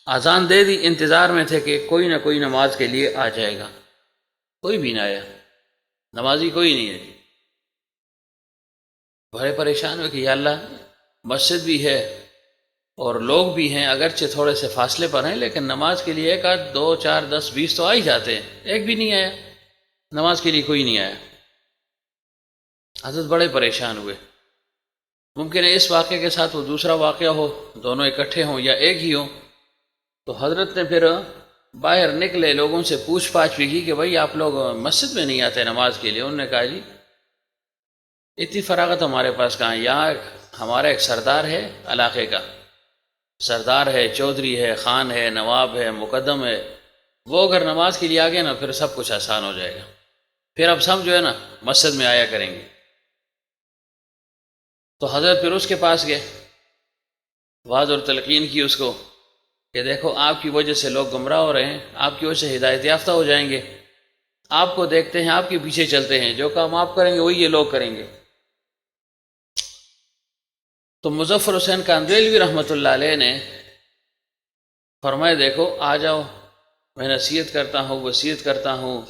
Speaker 1: اذان دے دی، انتظار میں تھے کہ کوئی نہ کوئی نماز کے لیے آ جائے گا، کوئی بھی نہ آیا، نمازی کوئی نہیں ہے۔ بڑے پریشان ہوئے کہ یا اللہ، مسجد بھی ہے اور لوگ بھی ہیں، اگرچہ تھوڑے سے فاصلے پر ہیں، لیکن نماز کے لیے 1 آدھ 2 4 10 20 تو آ ہی جاتے ہیں، ایک بھی نہیں آیا، نماز کے لیے کوئی نہیں آیا۔ حضرت بڑے پریشان ہوئے، ممکن ہے اس واقعے کے ساتھ وہ دوسرا واقعہ ہو، دونوں اکٹھے ہوں یا ایک ہی ہوں۔ تو حضرت نے پھر باہر نکلے، لوگوں سے پوچھ پاچھ بھی کی کہ بھائی آپ لوگ مسجد میں نہیں آتے نماز کے لیے؟ انہوں نے کہا جی اتنی فراغت ہمارے پاس کہاں ہے، یہاں ہمارا ایک سردار ہے، علاقے کا سردار ہے، چودھری ہے، خان ہے، نواب ہے، مقدم ہے، وہ اگر نماز کے لیے آ گئے نا پھر سب کچھ آسان ہو جائے گا، پھر اب سب جو ہے نا مسجد میں آیا کریں گے۔ تو حضرت پھر اس کے پاس گئے، واعظ اور تلقین کی اس کو کہ دیکھو آپ کی وجہ سے لوگ گمراہ ہو رہے ہیں، آپ کی وجہ سے ہدایت یافتہ ہو جائیں گے، آپ کو دیکھتے ہیں، آپ کے پیچھے چلتے ہیں، جو کام آپ کریں گے وہی یہ لوگ کریں گے۔ تو مظفر حسین کاندیلوی رحمۃ اللہ علیہ نے فرمایا دیکھو آ جاؤ، میں نصیحت کرتا ہوں، وصیت کرتا ہوں،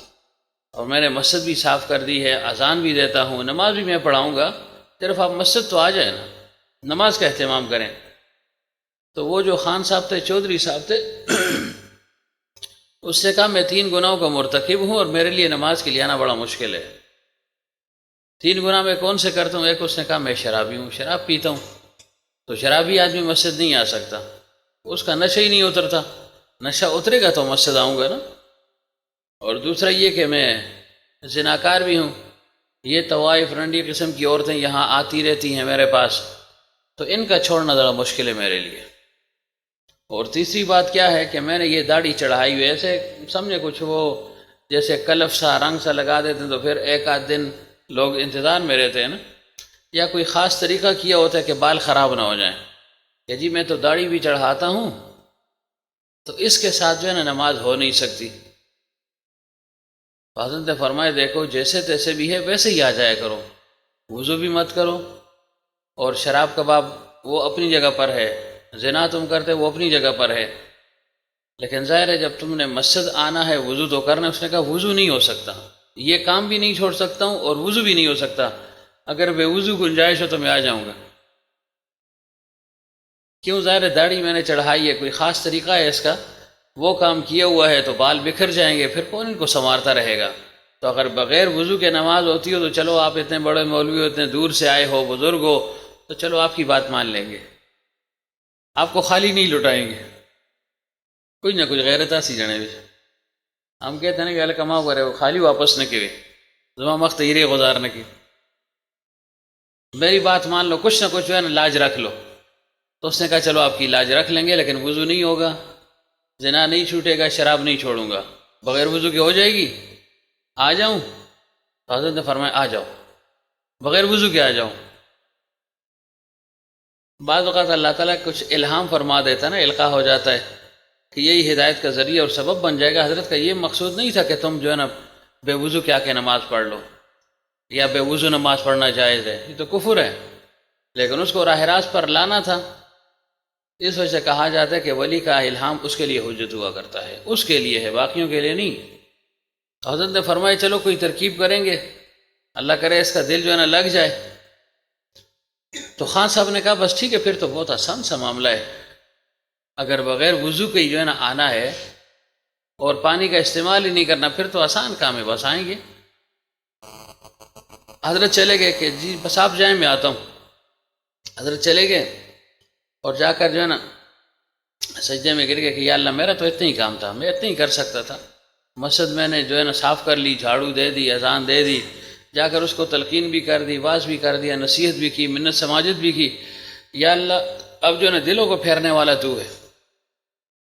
Speaker 1: اور میں نے مسجد بھی صاف کر دی ہے، اذان بھی دیتا ہوں، نماز بھی میں پڑھاؤں گا، صرف آپ مسجد تو آ جائیں نا، نماز کا اہتمام کریں۔ تو وہ جو خان صاحب تھے، چودھری صاحب تھے، اس سے کہا میں 3 گناہوں کا مرتکب ہوں اور میرے لیے نماز کے لیے آنا بڑا مشکل ہے۔ 3 گناہ میں کون سے کرتا ہوں؟ ایک اس نے کہا میں شرابی ہوں، شراب پیتا ہوں، تو شرابی آدمی مسجد نہیں آ سکتا، اس کا نشہ ہی نہیں اترتا، نشہ اترے گا تو مسجد آؤں گا نا۔ اور دوسرا یہ کہ میں زناکار بھی ہوں، یہ طوائف رنڈی قسم کی عورتیں یہاں آتی رہتی ہیں میرے پاس، تو ان کا چھوڑنا ذرا مشکل ہے میرے لیے۔ اور تیسری بات کیا ہے کہ میں نے یہ داڑھی چڑھائی ہوئی، ایسے سمجھے کچھ وہ جیسے کلف سا رنگ سا لگا دیتے ہیں تو پھر 1 آدھ دن لوگ انتظار میں رہتے ہیں نا، یا کوئی خاص طریقہ کیا ہوتا ہے کہ بال خراب نہ ہو جائیں، کہ جی میں تو داڑھی بھی چڑھاتا ہوں تو اس کے ساتھ جو ہے نا نماز ہو نہیں سکتی۔ حضرت نے فرمایا دیکھو جیسے تیسے بھی ہے ویسے ہی آ جایا کرو، وضو بھی مت کرو، اور شراب کباب وہ اپنی جگہ پر ہے، زنا تم کرتے وہ اپنی جگہ پر ہے، لیکن ظاہر ہے جب تم نے مسجد آنا ہے وضو تو کرنا ہے۔ اس نے کہا وضو نہیں ہو سکتا، یہ کام بھی نہیں چھوڑ سکتا ہوں اور وضو بھی نہیں ہو سکتا، اگر بے وضو گنجائش ہو تو میں آ جاؤں گا۔ کیوں؟ ظاہر ہے داڑھی میں نے چڑھائی ہے، کوئی خاص طریقہ ہے اس کا، وہ کام کیا ہوا ہے تو بال بکھر جائیں گے، پھر کون ان کو سنوارتا رہے گا؟ تو اگر بغیر وضو کے نماز ہوتی ہو تو چلو آپ اتنے بڑے مولوی ہو، اتنے دور سے آئے ہو، بزرگ ہو، تو چلو آپ کی بات مان لیں گے، آپ کو خالی نہیں لٹائیں گے، کچھ نہ کچھ غیرت سی جانے بھی۔ ہم کہتے ہیں کہ اللہ کما کرے وہ خالی واپس نہ کرے زمان وقت ہیرے گزار نہ کی، میری بات مان لو، کچھ نہ کچھ جو ہے نا لاج رکھ لو۔ تو اس نے کہا چلو آپ کی لاج رکھ لیں گے، لیکن وضو نہیں ہوگا، زنا نہیں چھوٹے گا، شراب نہیں چھوڑوں گا، بغیر وضو کے ہو جائے گی؟ آ جاؤں؟ تو حضرت نے فرمایا آ جاؤ، بغیر وضو کے آ جاؤ۔ بعض اوقات اللہ تعالیٰ کچھ الہام فرما دیتا نا، القاء ہو جاتا ہے کہ یہی ہدایت کا ذریعہ اور سبب بن جائے گا۔ حضرت کا یہ مقصود نہیں تھا کہ تم جو ہے نا بے وضو کیا کہ نماز پڑھ لو، یا بے وضو نماز پڑھنا جائز ہے، یہ تو کفر ہے، لیکن اس کو راہ راست پر لانا تھا۔ اس وجہ سے کہا جاتا ہے کہ ولی کا الہام اس کے لیے حجت ہوا کرتا ہے، اس کے لیے ہے، باقیوں کے لیے نہیں۔ تو حضرت نے فرمایا چلو کوئی ترکیب کریں گے، اللہ کرے اس کا دل جو ہے نا لگ جائے۔ تو خان صاحب نے کہا بس ٹھیک ہے، پھر تو بہت آسان سا معاملہ ہے، اگر بغیر وضو کے ہی جو ہے نا آنا ہے اور پانی کا استعمال ہی نہیں کرنا، پھر تو آسان کام ہے، بس آئیں گے۔ حضرت چلے گئے کہ جی بس آپ جائیں میں آتا ہوں۔ حضرت چلے گئے اور جا کر جو ہے نا سجدے میں گر گئے کہ یا اللہ میرا تو اتنا ہی کام تھا، میں اتنا ہی کر سکتا تھا، مسجد میں نے جو ہے نا صاف کر لی، جھاڑو دے دی، اذان دے دی، جا کر اس کو تلقین بھی کر دی، واز بھی کر دیا، نصیحت بھی کی، منت سماجت بھی کی۔ یا اللہ اب جو ہے نا دلوں کو پھیرنے والا تو ہے۔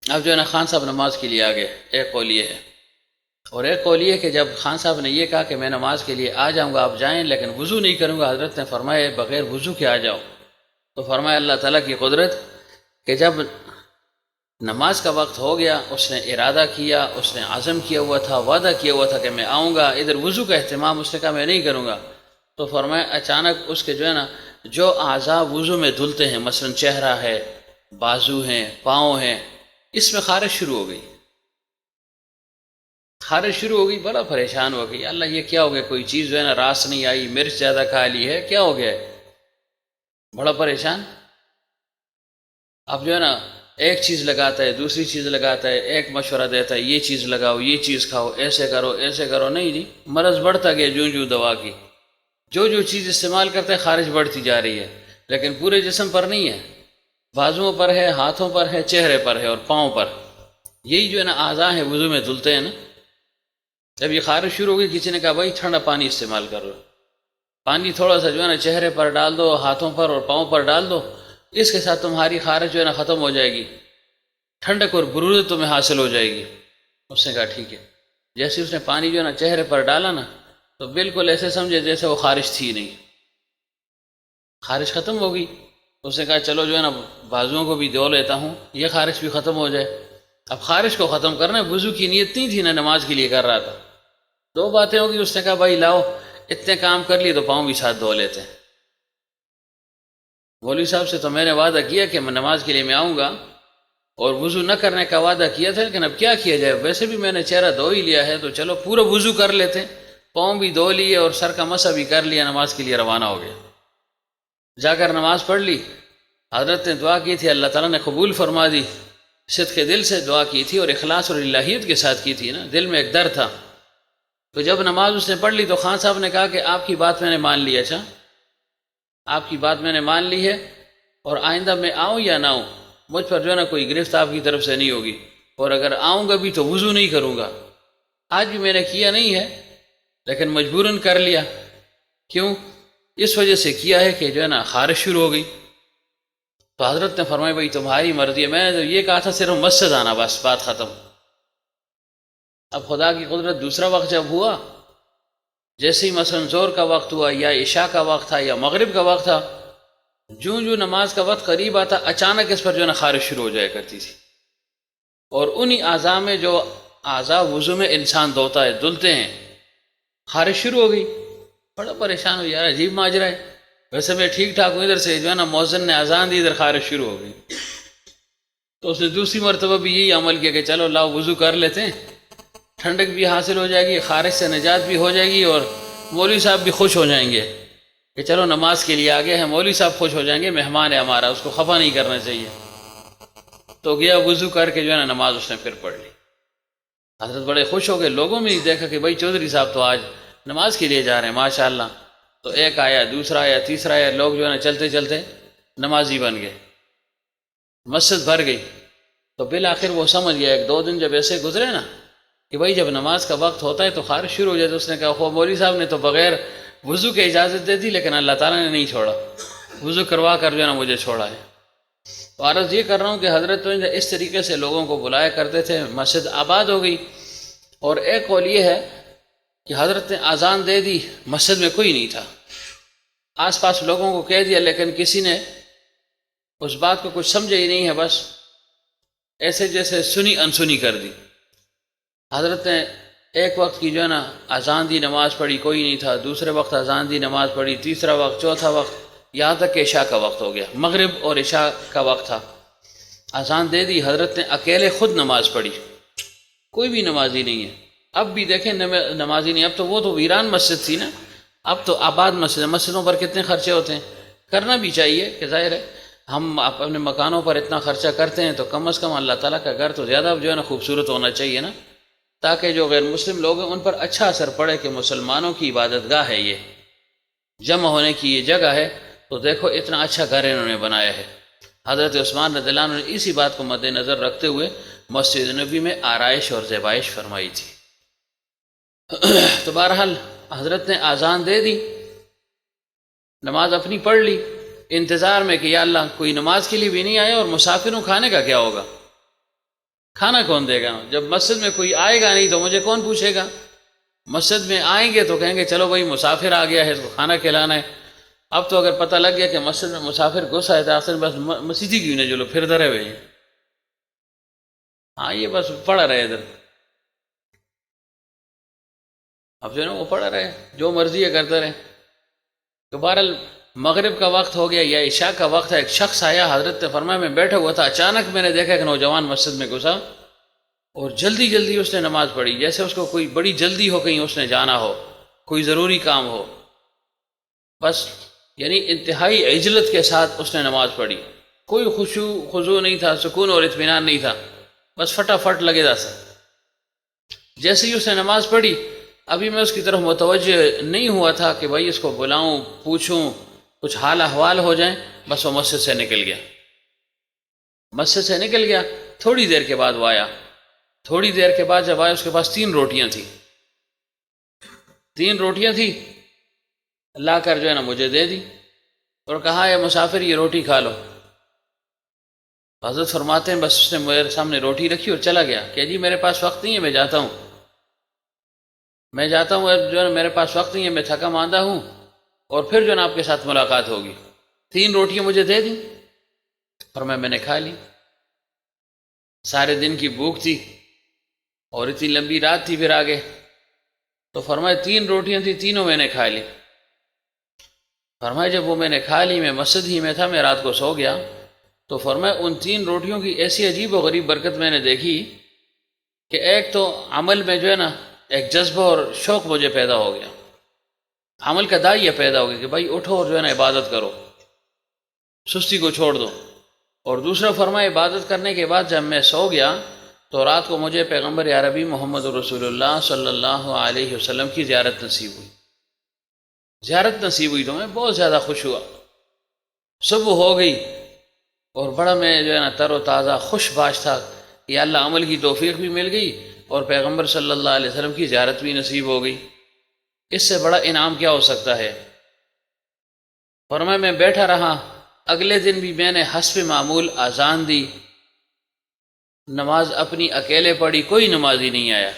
Speaker 1: اب جو ہے نا خان صاحب نماز کے لیے آ گئے، ایک قول یہ ہے، اور ایک قول یہ کہ جب خان صاحب نے یہ کہا کہ میں نماز کے لیے آ جاؤں گا، آپ جائیں لیکن وضو نہیں کروں گا، حضرت نے فرمایا بغیر وضو کے آ جاؤ۔ تو فرمایا اللہ تعالیٰ کی قدرت کہ جب نماز کا وقت ہو گیا، اس نے ارادہ کیا، اس نے عزم کیا ہوا تھا، وعدہ کیا ہوا تھا کہ میں آؤں گا، ادھر وضو کا اہتمام اس نے کہا میں نہیں کروں گا۔ تو فرمایا اچانک اس کے جو ہے نا جو اعضاء وضو میں دھلتے ہیں، مثلا چہرہ ہے، بازو ہیں، پاؤں ہیں، اس میں خارش شروع ہو گئی، خارش شروع ہو گئی، بڑا پریشان ہو گئی، اللہ یہ کیا ہو گیا، کوئی چیز جو ہے نا راس نہیں آئی، مرچ زیادہ کھا لی ہے، کیا ہو گیا ہے؟ بڑا پریشان۔ اب جو ہے نا ایک چیز لگاتا ہے، دوسری چیز لگاتا ہے، ایک مشورہ دیتا ہے یہ چیز لگاؤ، یہ چیز کھاؤ، ایسے کرو ایسے کرو، نہیں جی، مرض بڑھتا گیا جو دوا کی، جو چیز استعمال کرتا ہے خارج بڑھتی جا رہی ہے، لیکن پورے جسم پر نہیں ہے، بازوؤں پر ہے، ہاتھوں پر ہے، چہرے پر ہے اور پاؤں پر، یہی جو ہے نا اعضاء ہیں وضو میں دھلتے ہیں نا۔ جب یہ خارش شروع ہو گئی، کسی نے کہا بھائی ٹھنڈا پانی استعمال کرو، پانی تھوڑا سا جو ہے نا چہرے پر ڈال دو، ہاتھوں پر اور پاؤں پر ڈال دو، اس کے ساتھ تمہاری خارش جو ہے نا ختم ہو جائے گی، ٹھنڈک اور برودت تمہیں حاصل ہو جائے گی۔ اس نے کہا ٹھیک ہے۔ جیسے اس نے پانی جو ہے نا چہرے پر ڈالا نا، تو بالکل ایسے سمجھے جیسے وہ خارش تھی نہیں، خارش ختم ہو گئی۔ اس نے کہا چلو جو ہے نا بازوؤں کو بھی دھو لیتا ہوں، یہ خارش بھی ختم ہو جائے۔ اب خارش کو ختم کرنا ہے، وضو کی نیت نہیں تھی نا، نماز کے لیے کر رہا تھا، دو باتیں ہوگی۔ اس نے کہا بھائی لاؤ اتنے کام کر لیے تو پاؤں بھی ساتھ دھو لیتے ہیں۔ مولوی صاحب سے تو میں نے وعدہ کیا کہ میں نماز کے لیے میں آؤں گا اور وضو نہ کرنے کا وعدہ کیا تھا، لیکن اب کیا کیا جائے، ویسے بھی میں نے چہرہ دھو ہی لیا ہے تو چلو پورا وضو کر لیتے، پاؤں بھی دھو لیے اور سر کا مسح بھی کر لیا، نماز کے لیے روانہ ہو گیا۔ جا کر نماز پڑھ لی، حضرت نے دعا کی تھی، اللہ تعالیٰ نے قبول فرما دی، صدق دل سے دعا کی تھی اور اخلاص اور الہیت کے ساتھ کی تھی نا، دل میں ایک ڈر تھا۔ تو جب نماز اس نے پڑھ لی تو خان صاحب نے کہا کہ آپ کی بات میں نے مان لی، اچھا آپ کی بات میں نے مان لی ہے، اور آئندہ میں آؤں یا نہ آؤں مجھ پر جو ہے نا کوئی گرفت آپ کی طرف سے نہیں ہوگی، اور اگر آؤں گا بھی تو وضو نہیں کروں گا۔ آج بھی میں نے کیا نہیں ہے لیکن مجبوراً کر لیا، کیوں؟ اس وجہ سے کیا ہے کہ جو ہے نا خارش شروع ہو گئی۔ تو حضرت نے فرمایا بھائی تمہاری مرضی ہے، میں نے تو یہ کہا تھا صرف مسجد آنا، بس بات ختم۔ اب خدا کی قدرت دوسرا وقت جب ہوا، جیسے ہی مثلا زور کا وقت ہوا یا عشاء کا وقت تھا یا مغرب کا وقت تھا، جو نماز کا وقت قریب آتا اچانک اس پر جو ہے نا خارش شروع ہو جایا کرتی تھی، اور انہی اعضاء میں جو اعضاء وضو میں انسان دھوتا ہے دھلتے ہیں، خارش شروع ہو گئی۔ بڑا پریشان ہو یار، عجیب ماجرا ہے، ویسے میں ٹھیک ٹھاک ہوں، ادھر سے جو ہے نا مؤذن نے اذان دی، ادھر خارش شروع ہو گئی۔ تو اس نے دوسری مرتبہ بھی یہی عمل کیا کہ چلو لاؤ وضو کر لیتے ہیں، ٹھنڈک بھی حاصل ہو جائے گی، خارش سے نجات بھی ہو جائے گی، اور مولوی صاحب بھی خوش ہو جائیں گے کہ چلو نماز کے لیے آگے ہیں، مولوی صاحب خوش ہو جائیں گے، مہمان ہے ہمارا، اس کو خفا نہیں کرنا چاہیے۔ تو گیا وضو کر کے جو ہے نا نماز اس نے پھر پڑھ لی۔ حضرت بڑے خوش ہو گئے، لوگوں میں ہی دیکھا کہ بھائی چودھری صاحب تو آج نماز کے لیے جا رہے ہیں، ماشاءاللہ۔ تو ایک آیا، دوسرا آیا، تیسرا آیا، لوگ جو ہے نا چلتے چلتے نمازی بن گئے، مسجد بھر گئی۔ تو بالآخر وہ سمجھ گیا، ایک دو دن جب ایسے گزرے نا کہ بھائی جب نماز کا وقت ہوتا ہے تو خارج شروع ہو جائے. تو اس نے کہا خواہ مولوی صاحب نے تو بغیر وضو کے اجازت دے دی لیکن اللہ تعالیٰ نے نہیں چھوڑا, وضو کروا کر جو ہے نا مجھے چھوڑا ہے. تو عرض یہ کر رہا ہوں کہ حضرت اس طریقے سے لوگوں کو بلایا کرتے تھے, مسجد آباد ہو گئی. اور ایک قول یہ ہے کہ حضرت نے اذان دے دی, مسجد میں کوئی نہیں تھا, آس پاس لوگوں کو کہہ دیا لیکن کسی نے اس بات کو کچھ سمجھا ہی نہیں ہے, بس ایسے جیسے سنی انسنی کر دی. حضرت نے ایک وقت کی جو ہے نا اذان دی, نماز پڑھی, کوئی نہیں تھا. دوسرے وقت اذان دی, نماز پڑھی. تیسرا وقت, چوتھا وقت, یہاں تک کہ عشاء کا وقت ہو گیا. مغرب اور عشاء کا وقت تھا, اذان دے دی. حضرت نے اکیلے خود نماز پڑھی, کوئی بھی نمازی نہیں ہے. اب بھی دیکھیں نمازی نہیں. اب تو وہ تو ویران مسجد تھی نا, اب تو آباد مسجد. مسجدوں پر کتنے خرچے ہوتے ہیں, کرنا بھی چاہیے کہ ظاہر ہے ہم اپنے مکانوں پر اتنا خرچہ کرتے ہیں تو کم از کم اللہ تعالیٰ کا گھر تو زیادہ جو ہے نا خوبصورت ہونا چاہیے نا, تاکہ جو غیر مسلم لوگ ہیں ان پر اچھا اثر پڑے کہ مسلمانوں کی عبادت گاہ ہے, یہ جمع ہونے کی یہ جگہ ہے. تو دیکھو اتنا اچھا گھر انہوں نے بنایا ہے. حضرت عثمان رضی اللہ عنہ نے اسی بات کو مد نظر رکھتے ہوئے مسجد نبی میں آرائش اور زیبائش فرمائی تھی. تو بہرحال حضرت نے اذان دے دی, نماز اپنی پڑھ لی, انتظار میں کہ یا اللہ کوئی نماز کے لیے بھی نہیں آیا, اور مسافروں کھانے کا کیا ہوگا, کھانا کون دے گا. جب مسجد میں کوئی آئے گا نہیں تو مجھے کون پوچھے گا. مسجد میں آئیں گے تو کہیں گے چلو بھائی مسافر آ گیا ہے تو کھانا کھلانا ہے. اب تو اگر پتہ لگ گیا کہ مسجد میں مسافر گھس آئے تو آخر بس مسجد ہی کیوں نہیں, جو لوگ پھر درے ہوئے ہیں, ہاں یہ بس پڑا رہے ادھر. اب جو ہے نا وہ پڑا رہے, جو مرضی ہے کرتے رہے. تو بہرحال مغرب کا وقت ہو گیا یا عشاء کا وقت ہے. ایک شخص آیا, حضرت نے فرمایا میں بیٹھا ہوا تھا, اچانک میں نے دیکھا کہ نوجوان مسجد میں گھسا اور جلدی جلدی اس نے نماز پڑھی, جیسے اس کو کوئی بڑی جلدی ہو, کہیں اس نے جانا ہو, کوئی ضروری کام ہو. بس یعنی انتہائی عجلت کے ساتھ اس نے نماز پڑھی, کوئی خضوع نہیں تھا, سکون اور اطمینان نہیں تھا, بس فٹافٹ لگے دا سا. جیسے ہی اس نے نماز پڑھی, ابھی میں اس کی طرف متوجہ نہیں ہوا تھا کہ بھائی اس کو بلاؤں, پوچھوں, کچھ حال احوال ہو جائیں, بس وہ مسجد سے نکل گیا. مسجد سے نکل گیا. تھوڑی دیر کے بعد وہ آیا. تھوڑی دیر کے بعد جب آیا اس کے پاس 3 روٹیاں تھیں. 3 روٹیاں تھیں, لا کر جو ہے نا مجھے دے دی اور کہا ہے مسافر یہ روٹی کھا لو. حضرت فرماتے ہیں بس اس نے میرے سامنے روٹی رکھی اور چلا گیا کہ جی میرے پاس وقت نہیں ہے, میں جاتا ہوں, جو ہے نا میرے پاس وقت نہیں ہے, میں تھکا ماندہ ہوں, اور پھر جو ہے نا آپ کے ساتھ ملاقات ہوگی. 3 روٹیاں مجھے دے دیں اور میں نے کھا لی. سارے دن کی بھوک تھی اور اتنی لمبی رات تھی پھر آگے. تو فرمایا 3 روٹیاں تھیں, تینوں میں نے کھا لی. فرمایا جب وہ میں نے کھا لی, میں مسجد ہی میں تھا, میں رات کو سو گیا. تو فرمایا ان 3 روٹیوں کی ایسی عجیب و غریب برکت میں نے دیکھی کہ ایک تو عمل میں جو ہے نا ایک جذبہ اور شوق مجھے پیدا ہو گیا, عمل کا داعیہ پیدا ہو گیا کہ بھائی اٹھو اور جو ہے نا عبادت کرو, سستی کو چھوڑ دو. اور دوسرا فرمایا عبادت کرنے کے بعد جب میں سو گیا تو رات کو مجھے پیغمبر عربی محمد رسول اللہ صلی اللہ علیہ وسلم کی زیارت نصیب ہوئی. زیارت نصیب ہوئی تو میں بہت زیادہ خوش ہوا. صبح ہو گئی اور بڑا میں جو ہے نا تر و تازہ خوش باش تھا کہ اللہ عمل کی توفیق بھی مل گئی اور پیغمبر صلی اللہ علیہ وسلم کی زیارت بھی نصیب ہو گئی. اس سے بڑا انعام کیا ہو سکتا ہے. فرمایا میں بیٹھا رہا. اگلے دن بھی میں نے حسب معمول اذان دی, نماز اپنی اکیلے پڑھی, کوئی نمازی نہیں آیا.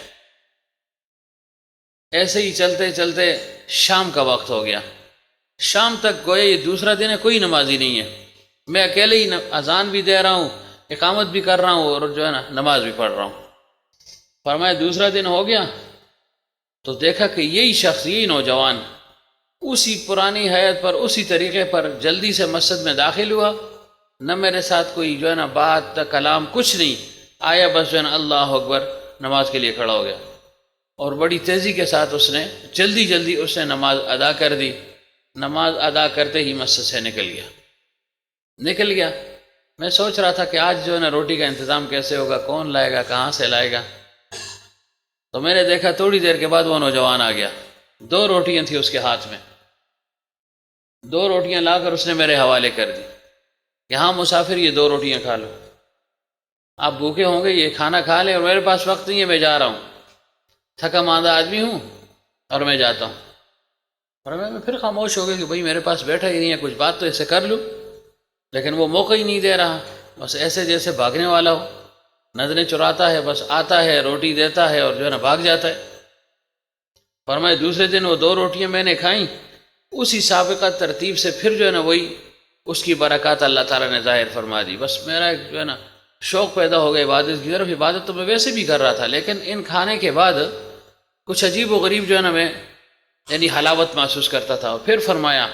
Speaker 1: ایسے ہی چلتے چلتے شام کا وقت ہو گیا. شام تک گوئے یہ دوسرا دن ہے, کوئی نمازی نہیں ہے, میں اکیلے ہی اذان بھی دے رہا ہوں, اقامت بھی کر رہا ہوں اور جو ہے نا نماز بھی پڑھ رہا ہوں. فرمایا دوسرا دن ہو گیا تو دیکھا کہ یہی شخص, یہی نوجوان اسی پرانی حیت پر, اسی طریقے پر جلدی سے مسجد میں داخل ہوا. نہ میرے ساتھ کوئی جو ہے نا بات, کلام, کچھ نہیں آیا, بس جو ہے نا اللہ اکبر نماز کے لیے کھڑا ہو گیا اور بڑی تیزی کے ساتھ اس نے جلدی جلدی اس نے نماز ادا کر دی. نماز ادا کرتے ہی مسجد سے نکل گیا. میں سوچ رہا تھا کہ آج جو ہے نا روٹی کا انتظام کیسے ہوگا, کون لائے گا, کہاں سے لائے گا. تو میں نے دیکھا تھوڑی دیر کے بعد وہ نوجوان آ گیا. 2 روٹیاں تھیں اس کے ہاتھ میں, 2 روٹیاں لا کر اس نے میرے حوالے کر دی کہ ہاں مسافر یہ 2 روٹیاں کھا لو, آپ بھوکے ہوں گے, یہ کھانا کھا لیں, اور میرے پاس وقت نہیں ہے, میں جا رہا ہوں. تھکا ماندہ آدمی ہوں اور میں جاتا ہوں، اور میں پھر خاموش ہو گیا کہ بھائی میرے پاس بیٹھا ہی نہیں ہے، کچھ بات تو اسے کر لوں، لیکن وہ موقع ہی نہیں دے رہا، بس ایسے جیسے بھاگنے والا ہو، نظریں چراتا ہے، بس آتا ہے روٹی دیتا ہے اور جو ہے نا بھاگ جاتا ہے۔ فرمائے دوسرے دن وہ 2 روٹیاں میں نے کھائیں، اسی سابقہ ترتیب سے پھر جو ہے نا وہی اس کی برکات اللہ تعالیٰ نے ظاہر فرما دی۔ بس میرا ایک جو ہے نا شوق پیدا ہو گیا عبادت کی طرف۔ عبادت تو میں ویسے بھی کر رہا تھا، لیکن ان کھانے کے بعد کچھ عجیب و غریب جو ہے نا میں یعنی حلاوت محسوس کرتا تھا۔ اور پھر فرمایا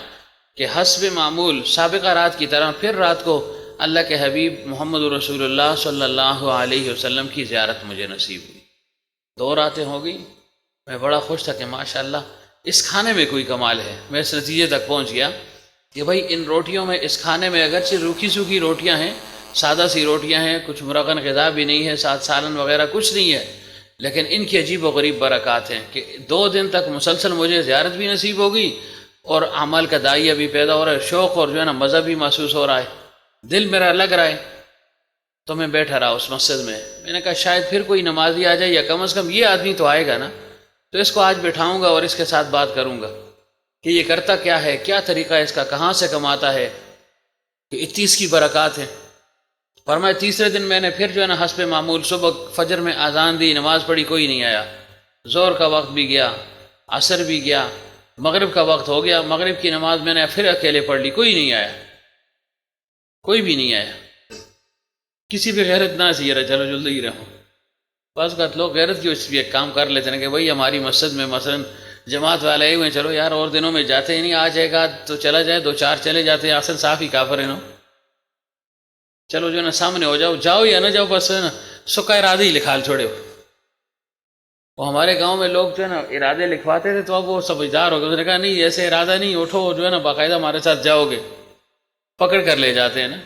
Speaker 1: کہ حسب معمول سابقہ رات کی طرح پھر رات کو اللہ کے حبیب محمد رسول اللہ صلی اللہ علیہ وسلم کی زیارت مجھے نصیب ہوئی۔ 2 راتیں ہو گئی، میں بڑا خوش تھا کہ ماشاءاللہ اس کھانے میں کوئی کمال ہے۔ میں اس نتیجے تک پہنچ گیا کہ بھائی ان روٹیوں میں، اس کھانے میں اگرچہ روکھی سوکھی روٹیاں ہیں، سادہ سی روٹیاں ہیں، کچھ مرغن غذا بھی نہیں ہے، ساتھ سالن وغیرہ کچھ نہیں ہے، لیکن ان کی عجیب و غریب برکات ہیں کہ 2 دن تک مسلسل مجھے زیارت بھی نصیب ہوگی اور اعمال کا داعیہ بھی پیدا ہو رہا ہے، شوق اور جو ہے نا مزہ بھی محسوس ہو رہا ہے، دل میرا لگ رہا ہے۔ تو میں بیٹھا رہا اس مسجد میں نے کہا شاید پھر کوئی نمازی آ جائے، یا کم از کم یہ آدمی تو آئے گا نا، تو اس کو آج بٹھاؤں گا اور اس کے ساتھ بات کروں گا کہ یہ کرتا کیا ہے، کیا طریقہ ہے اس کا، کہاں سے کماتا ہے، کہ اتنی اس کی برکات ہیں۔ فرمایا تیسرے دن میں نے پھر جو ہے نا حسب معمول صبح فجر میں اذان دی، نماز پڑھی، کوئی نہیں آیا، ظہر کا وقت بھی گیا، عصر بھی گیا، مغرب کا وقت ہو گیا، مغرب کی نماز میں نے پھر اکیلے پڑھ لی، کوئی نہیں آیا، کوئی بھی نہیں آیا۔ کسی بھی غیرت نہ سی رہا، چلو جلدی ہی رہو۔ بعض اوقات لوگ غیرت کی وجہ سے بھی ایک کام کر لیتے ہیں کہ بھائی ہماری مسجد میں مثلا جماعت والے آئے ہوئے ہیں، چلو یار اور دنوں میں جاتے ہی نہیں، آ جائے گا تو چلا جائے، 2 4 چلے جاتے ہیں، اصل صاف ہی کافر ہیں نا، چلو جو ہے نا سامنے ہو جاؤ، جاؤ یا نہ جاؤ، بس ہے نا سکا ارادے ہی لکھال چھوڑے ہو۔ وہ ہمارے گاؤں میں لوگ جو ہے نا ارادے لکھواتے تھے، تو اب وہ سمجھدار ہو گئے، اس نے کہا نہیں ایسے ارادہ نہیں، اٹھو جو ہے نا باقاعدہ ہمارے ساتھ جاؤ گے، پکڑ کر لے جاتے ہیں نا،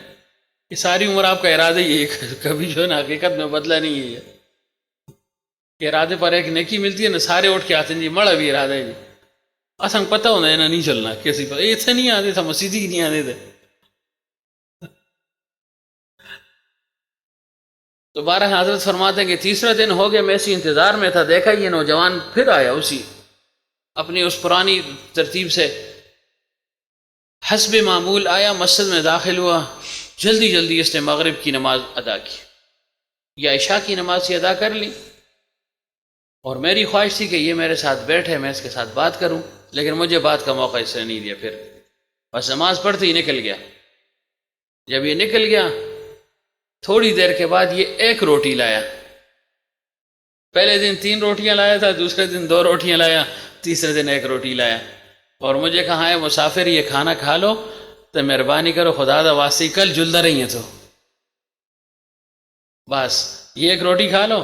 Speaker 1: یہ ساری عمر آپ کا ارادہ ہی ہے، کبھی جو ہے نا حقیقت میں بدلا نہیں ہے یہ کہ ارادے پر ایک نیکی ملتی ہے نا، سارے اٹھ کے آتے ہیں جی مڑا بھی ارادہ ہے جی، اصل پتہ ہونا ہے نا نہیں چلنا کسی پر، اتنے نہیں آتے تھا مسجد ہی نہیں آتے تھے۔ تو بارہ حضرت فرماتے ہیں کہ تیسرا دن ہو گیا، میں اسی انتظار میں تھا، دیکھا یہ نوجوان پھر آیا اسی اپنی اس پرانی ترتیب سے، حسب معمول آیا، مسجد میں داخل ہوا، جلدی جلدی اس نے مغرب کی نماز ادا کی یا عشاء کی نماز ادا کر لی، اور میری خواہش تھی کہ یہ میرے ساتھ بیٹھے، میں اس کے ساتھ بات کروں، لیکن مجھے بات کا موقع اس نے نہیں دیا، پھر بس نماز پڑھتے ہی نکل گیا۔ جب یہ نکل گیا تھوڑی دیر کے بعد یہ 1 روٹی لایا، پہلے دن 3 روٹیاں لایا تھا، دوسرے دن 2 روٹیاں لایا، تیسرے دن 1 روٹی لایا، اور مجھے کہا ہے مسافر یہ کھانا کھا لو تو مہربانی کرو خدا دا واسطے کل جلدہ رہی ہیں تو بس یہ 1 روٹی کھا لو،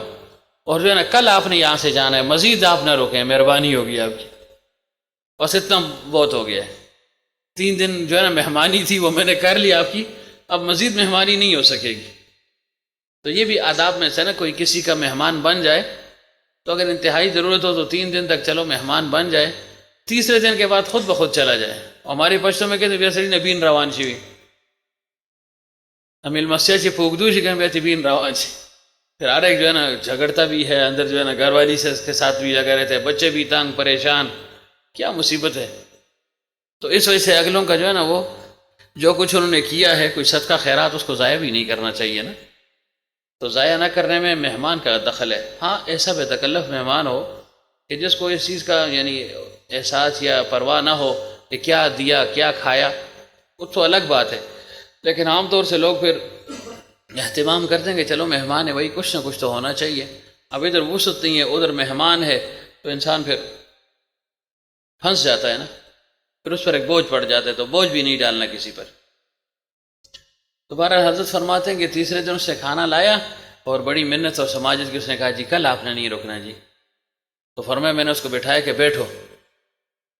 Speaker 1: اور جو ہے نا کل آپ نے یہاں سے جانا ہے، مزید آپ نہ روکیں، مہربانی ہوگی آپ کی، بس اتنا بہت ہو گیا ہے۔ 3 دن جو ہے نا مہمانی تھی وہ میں نے کر لی آپ کی، اب مزید مہمانی نہیں ہو سکے گی۔ تو یہ بھی آداب میں سے نا، کوئی کسی کا مہمان بن جائے تو اگر انتہائی ضرورت ہو تو 3 دن تک چلو مہمان بن جائے، تیسرے دن کے بعد خود بخود چلا جائے۔ ہمارے پشتوں میں کہتے ویسے نبین روان شوی ہمیں مسجد سے پھوک کہ ویسے بین روان سے، پھر ہر ایک جو ہے نا جھگڑتا بھی ہے، اندر جو ہے نا گھر والی سے اس کے ساتھ بھی لگا رہتے ہیں، بچے بھی تنگ پریشان، کیا مصیبت ہے۔ تو اس وجہ سے اگلوں کا جو ہے نا وہ جو کچھ انہوں نے کیا ہے، کوئی صدقہ خیرات، اس کو ضائع بھی نہیں کرنا چاہیے نا، تو ضائع نہ کرنے میں مہمان کا دخل ہے۔ ہاں ایسا بے تکلف مہمان ہو کہ جس کو اس چیز کا یعنی احساس یا پرواہ نہ ہو کہ کیا دیا کیا کھایا، وہ تو الگ بات ہے، لیکن عام طور سے لوگ پھر اہتمام کرتے ہیں کہ چلو مہمان ہے بھائی کچھ نہ کچھ تو ہونا چاہیے، اب ادھر وسعت نہیں ہے ادھر مہمان ہے، تو انسان پھر پھنس جاتا ہے نا، پھر اس پر ایک بوجھ پڑ جاتا ہے، تو بوجھ بھی نہیں ڈالنا کسی پر۔ دوبارہ حضرت فرماتے ہیں کہ تیسرے دن اس نے کھانا لایا اور بڑی منت اور سماجت کی، اس نے کہا جی کل آپ نے نہیں رکنا جی، تو فرمایا میں نے اس کو بٹھایا کہ بیٹھو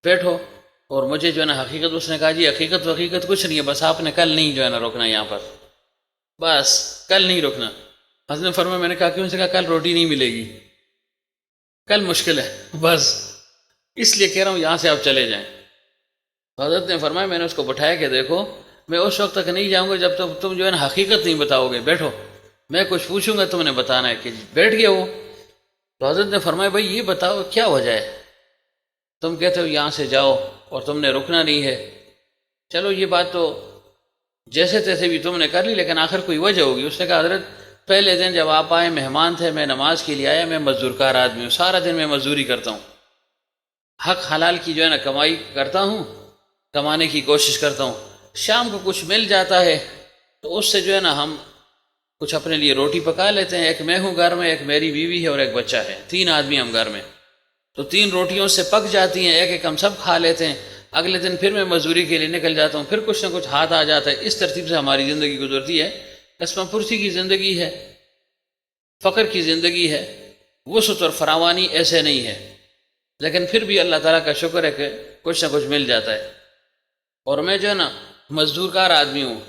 Speaker 1: بیٹھو، اور مجھے جو ہے نا حقیقت، اس نے کہا جی حقیقت کچھ نہیں ہے، بس آپ نے کل نہیں جو ہے نا رکنا یہاں پر، بس کل نہیں رکنا۔ حضرت نے فرمایا، میں نے کہا کیوں؟ سے کہا کل روٹی نہیں ملے گی، کل مشکل ہے، بس اس لیے کہہ رہا ہوں یہاں سے آپ چلے جائیں۔ حضرت نے فرمایا میں نے اس کو بٹھایا کہ دیکھو میں اس وقت تک نہیں جاؤں گا جب تک تم جو ہے نا حقیقت نہیں بتاؤ گے، بیٹھو، میں کچھ پوچھوں گا تم نے بتانا ہے۔ کہ بیٹھ گیا وہ، تو حضرت نے فرمایا بھائی یہ بتاؤ کیا وجہ ہے، تم کہتے ہو یہاں سے جاؤ اور تم نے رکنا نہیں ہے، چلو یہ بات تو جیسے تیسے بھی تم نے کر لی لیکن آخر کوئی وجہ ہوگی۔ اس نے کہا حضرت پہلے دن جب آپ آئے مہمان تھے، میں نماز کے لیے آیا، میں مزدور کار آدمی ہوں، سارا دن میں مزدوری کرتا ہوں، حق حلال کی جو ہے نا کمائی کرتا ہوں، کمانے کی کوشش کرتا ہوں، شام کو کچھ مل جاتا ہے تو اس سے جو ہے نا ہم کچھ اپنے لیے روٹی پکا لیتے ہیں، ایک میں ہوں گھر میں، ایک میری بیوی ہے اور ایک بچہ ہے، 3 آدمی ہم گھر میں، تو 3 روٹیوں سے پک جاتی ہیں، ایک ہم سب کھا لیتے ہیں، اگلے دن پھر میں مزدوری کے لیے نکل جاتا ہوں، پھر کچھ نہ کچھ ہاتھ آ جاتا ہے، اس ترتیب سے ہماری زندگی گزرتی ہے۔ قسم پرسی کی زندگی ہے، فقر کی زندگی ہے، وسعت اور فراوانی ایسے نہیں ہے، لیکن پھر بھی اللہ تعالیٰ کا شکر ہے کہ کچھ نہ کچھ مل جاتا ہے۔ اور میں جو ہے نا مزدور کار آدمی ہوں،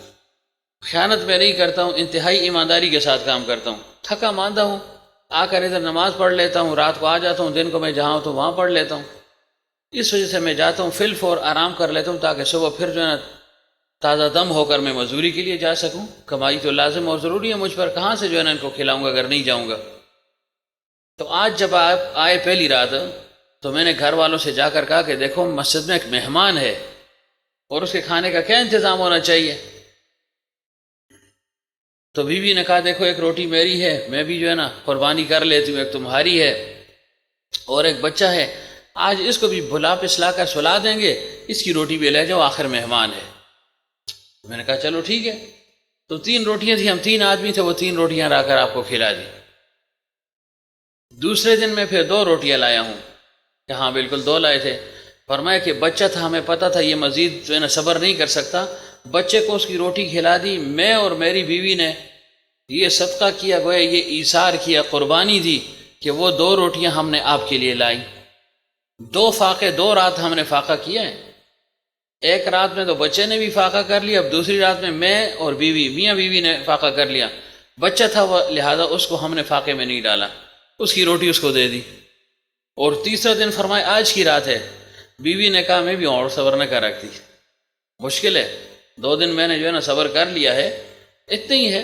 Speaker 1: خیانت میں نہیں کرتا ہوں، انتہائی ایمانداری کے ساتھ کام کرتا ہوں، تھکا ماندہ ہوں، آ کر ادھر نماز پڑھ لیتا ہوں، رات کو آ جاتا ہوں، دن کو میں جہاں ہوں تو وہاں پڑھ لیتا ہوں، اس وجہ سے میں جاتا ہوں فی الفور آرام کر لیتا ہوں تاکہ صبح پھر جو ہے نا تازہ دم ہو کر میں مزدوری کے لیے جا سکوں۔ کمائی تو لازم اور ضروری ہے مجھ پر، کہاں سے جو ہے نا ان کو کھلاؤں گا اگر نہیں جاؤں گا۔ تو آج جب آپ آئے پہلی رات تو میں نے گھر والوں سے جا کر کہا کہ دیکھو مسجد میں ایک مہمان ہے اور اس کے کھانے کا کیا انتظام ہونا چاہیے۔ تو بیوی نے کہا دیکھو ایک روٹی میری ہے، میں بھی جو ہے نا قربانی کر لیتی ہوں، ایک تمہاری ہے اور ایک بچہ ہے، آج اس کو بھی بھلا پسلا کر سلا دیں گے، اس کی روٹی بھی لے جاؤ، آخر مہمان ہے۔ میں نے کہا چلو ٹھیک ہے، تو 3 روٹیاں تھیں، ہم 3 آدمی تھے، وہ 3 روٹیاں لا کر آپ کو کھلا دی۔ دوسرے دن میں پھر 2 روٹیاں لایا ہوں کہ ہاں بالکل 2 لائے تھے، فرمایا کہ بچہ تھا، ہمیں پتہ تھا یہ مزید جو ہے نا صبر نہیں کر سکتا، بچے کو اس کی روٹی کھلا دی، میں اور میری بیوی نے یہ صدقہ کیا، گویا یہ ایثار کیا، قربانی دی کہ وہ 2 روٹیاں ہم نے آپ کے لیے لائی۔ 2 فاقے 2 رات ہم نے فاقہ کیا ہے، ایک رات میں تو بچے نے بھی فاقہ کر لیا، اب دوسری رات میں اور بیوی میاں بیوی نے فاقہ کر لیا، بچہ تھا وہ لہذا اس کو ہم نے فاقے میں نہیں ڈالا، اس کی روٹی اس کو دے دی۔ اور تیسرا دن فرمائے آج کی رات ہے، بیوی نے کہا میں بھی اور صبر نہ کر رکھتی، مشکل ہے، 2 دن میں نے جو ہے نا صبر کر لیا ہے، اتنا ہی ہے،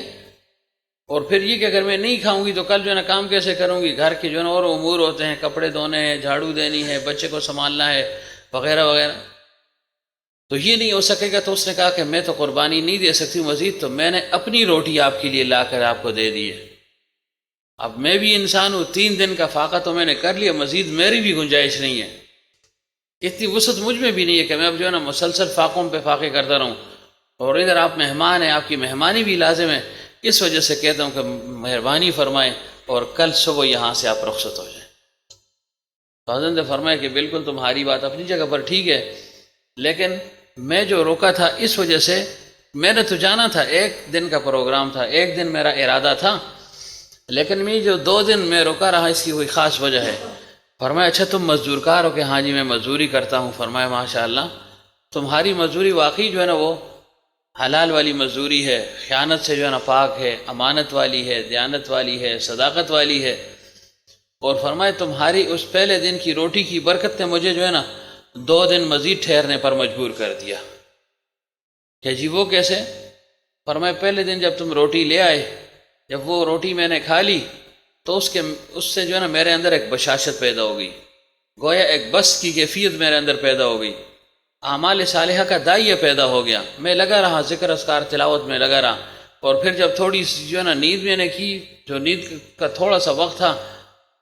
Speaker 1: اور پھر یہ کہ اگر میں نہیں کھاؤں گی تو کل جو ہے نا کام کیسے کروں گی، گھر کے جو ہے نا اور امور ہوتے ہیں، کپڑے دھونے ہیں، جھاڑو دینی ہے، بچے کو سنبھالنا ہے وغیرہ وغیرہ، تو یہ نہیں ہو سکے گا۔ تو اس نے کہا کہ میں تو قربانی نہیں دے سکتی مزید، تو میں نے اپنی روٹی آپ کے لیے لا کر آپ کو دے دی ہے۔ اب میں بھی انسان ہوں، 3 دن کا فاقہ تو میں نے کر لیا، مزید میری بھی گنجائش نہیں ہے، اتنی وسعت مجھ میں بھی نہیں ہے کہ میں اب جو ہے نا مسلسل فاقوں پہ فاقے کرتا رہوں، اور ادھر آپ مہمان ہیں، آپ کی مہمانی بھی لازم ہے، اس وجہ سے کہتا ہوں کہ مہربانی فرمائیں اور کل صبح یہاں سے آپ رخصت ہو جائیں۔ تو حضرت نے فرمایا کہ بالکل تمہاری بات اپنی جگہ پر ٹھیک ہے، لیکن میں جو روکا تھا اس وجہ سے، میں نے تو جانا تھا، 1 دن کا پروگرام تھا، 1 دن میرا ارادہ تھا، لیکن میں جو 2 دن میں روکا رہا اس کی کوئی خاص وجہ ہے۔ فرمایا اچھا تم مزدور کار ہو؟ کہ ہاں جی میں مزدوری کرتا ہوں۔ فرمایا ماشاءاللہ تمہاری مزدوری واقعی جو ہے نا وہ حلال والی مزدوری ہے، خیانت سے جو ہے نا پاک ہے، امانت والی ہے، دیانت والی ہے، صداقت والی ہے۔ اور فرمایا تمہاری اس پہلے دن کی روٹی کی برکت نے مجھے جو ہے نا 2 دن مزید ٹھہرنے پر مجبور کر دیا۔ کہ جی وہ کیسے؟ فرمایا پہلے دن جب تم روٹی لے آئے، جب وہ روٹی میں نے کھا لی تو اس سے جو ہے نا میرے اندر ایک بشاشت پیدا ہو گئی، گویا ایک بس کی کیفیت میرے اندر پیدا ہو گئی، اعمال صالحہ کا دائیہ پیدا ہو گیا، میں لگا رہا ذکر اذکار تلاوت میں لگا رہا، اور پھر جب تھوڑی سی جو ہے نا نیند میں نے کی، جو نیند کا تھوڑا سا وقت تھا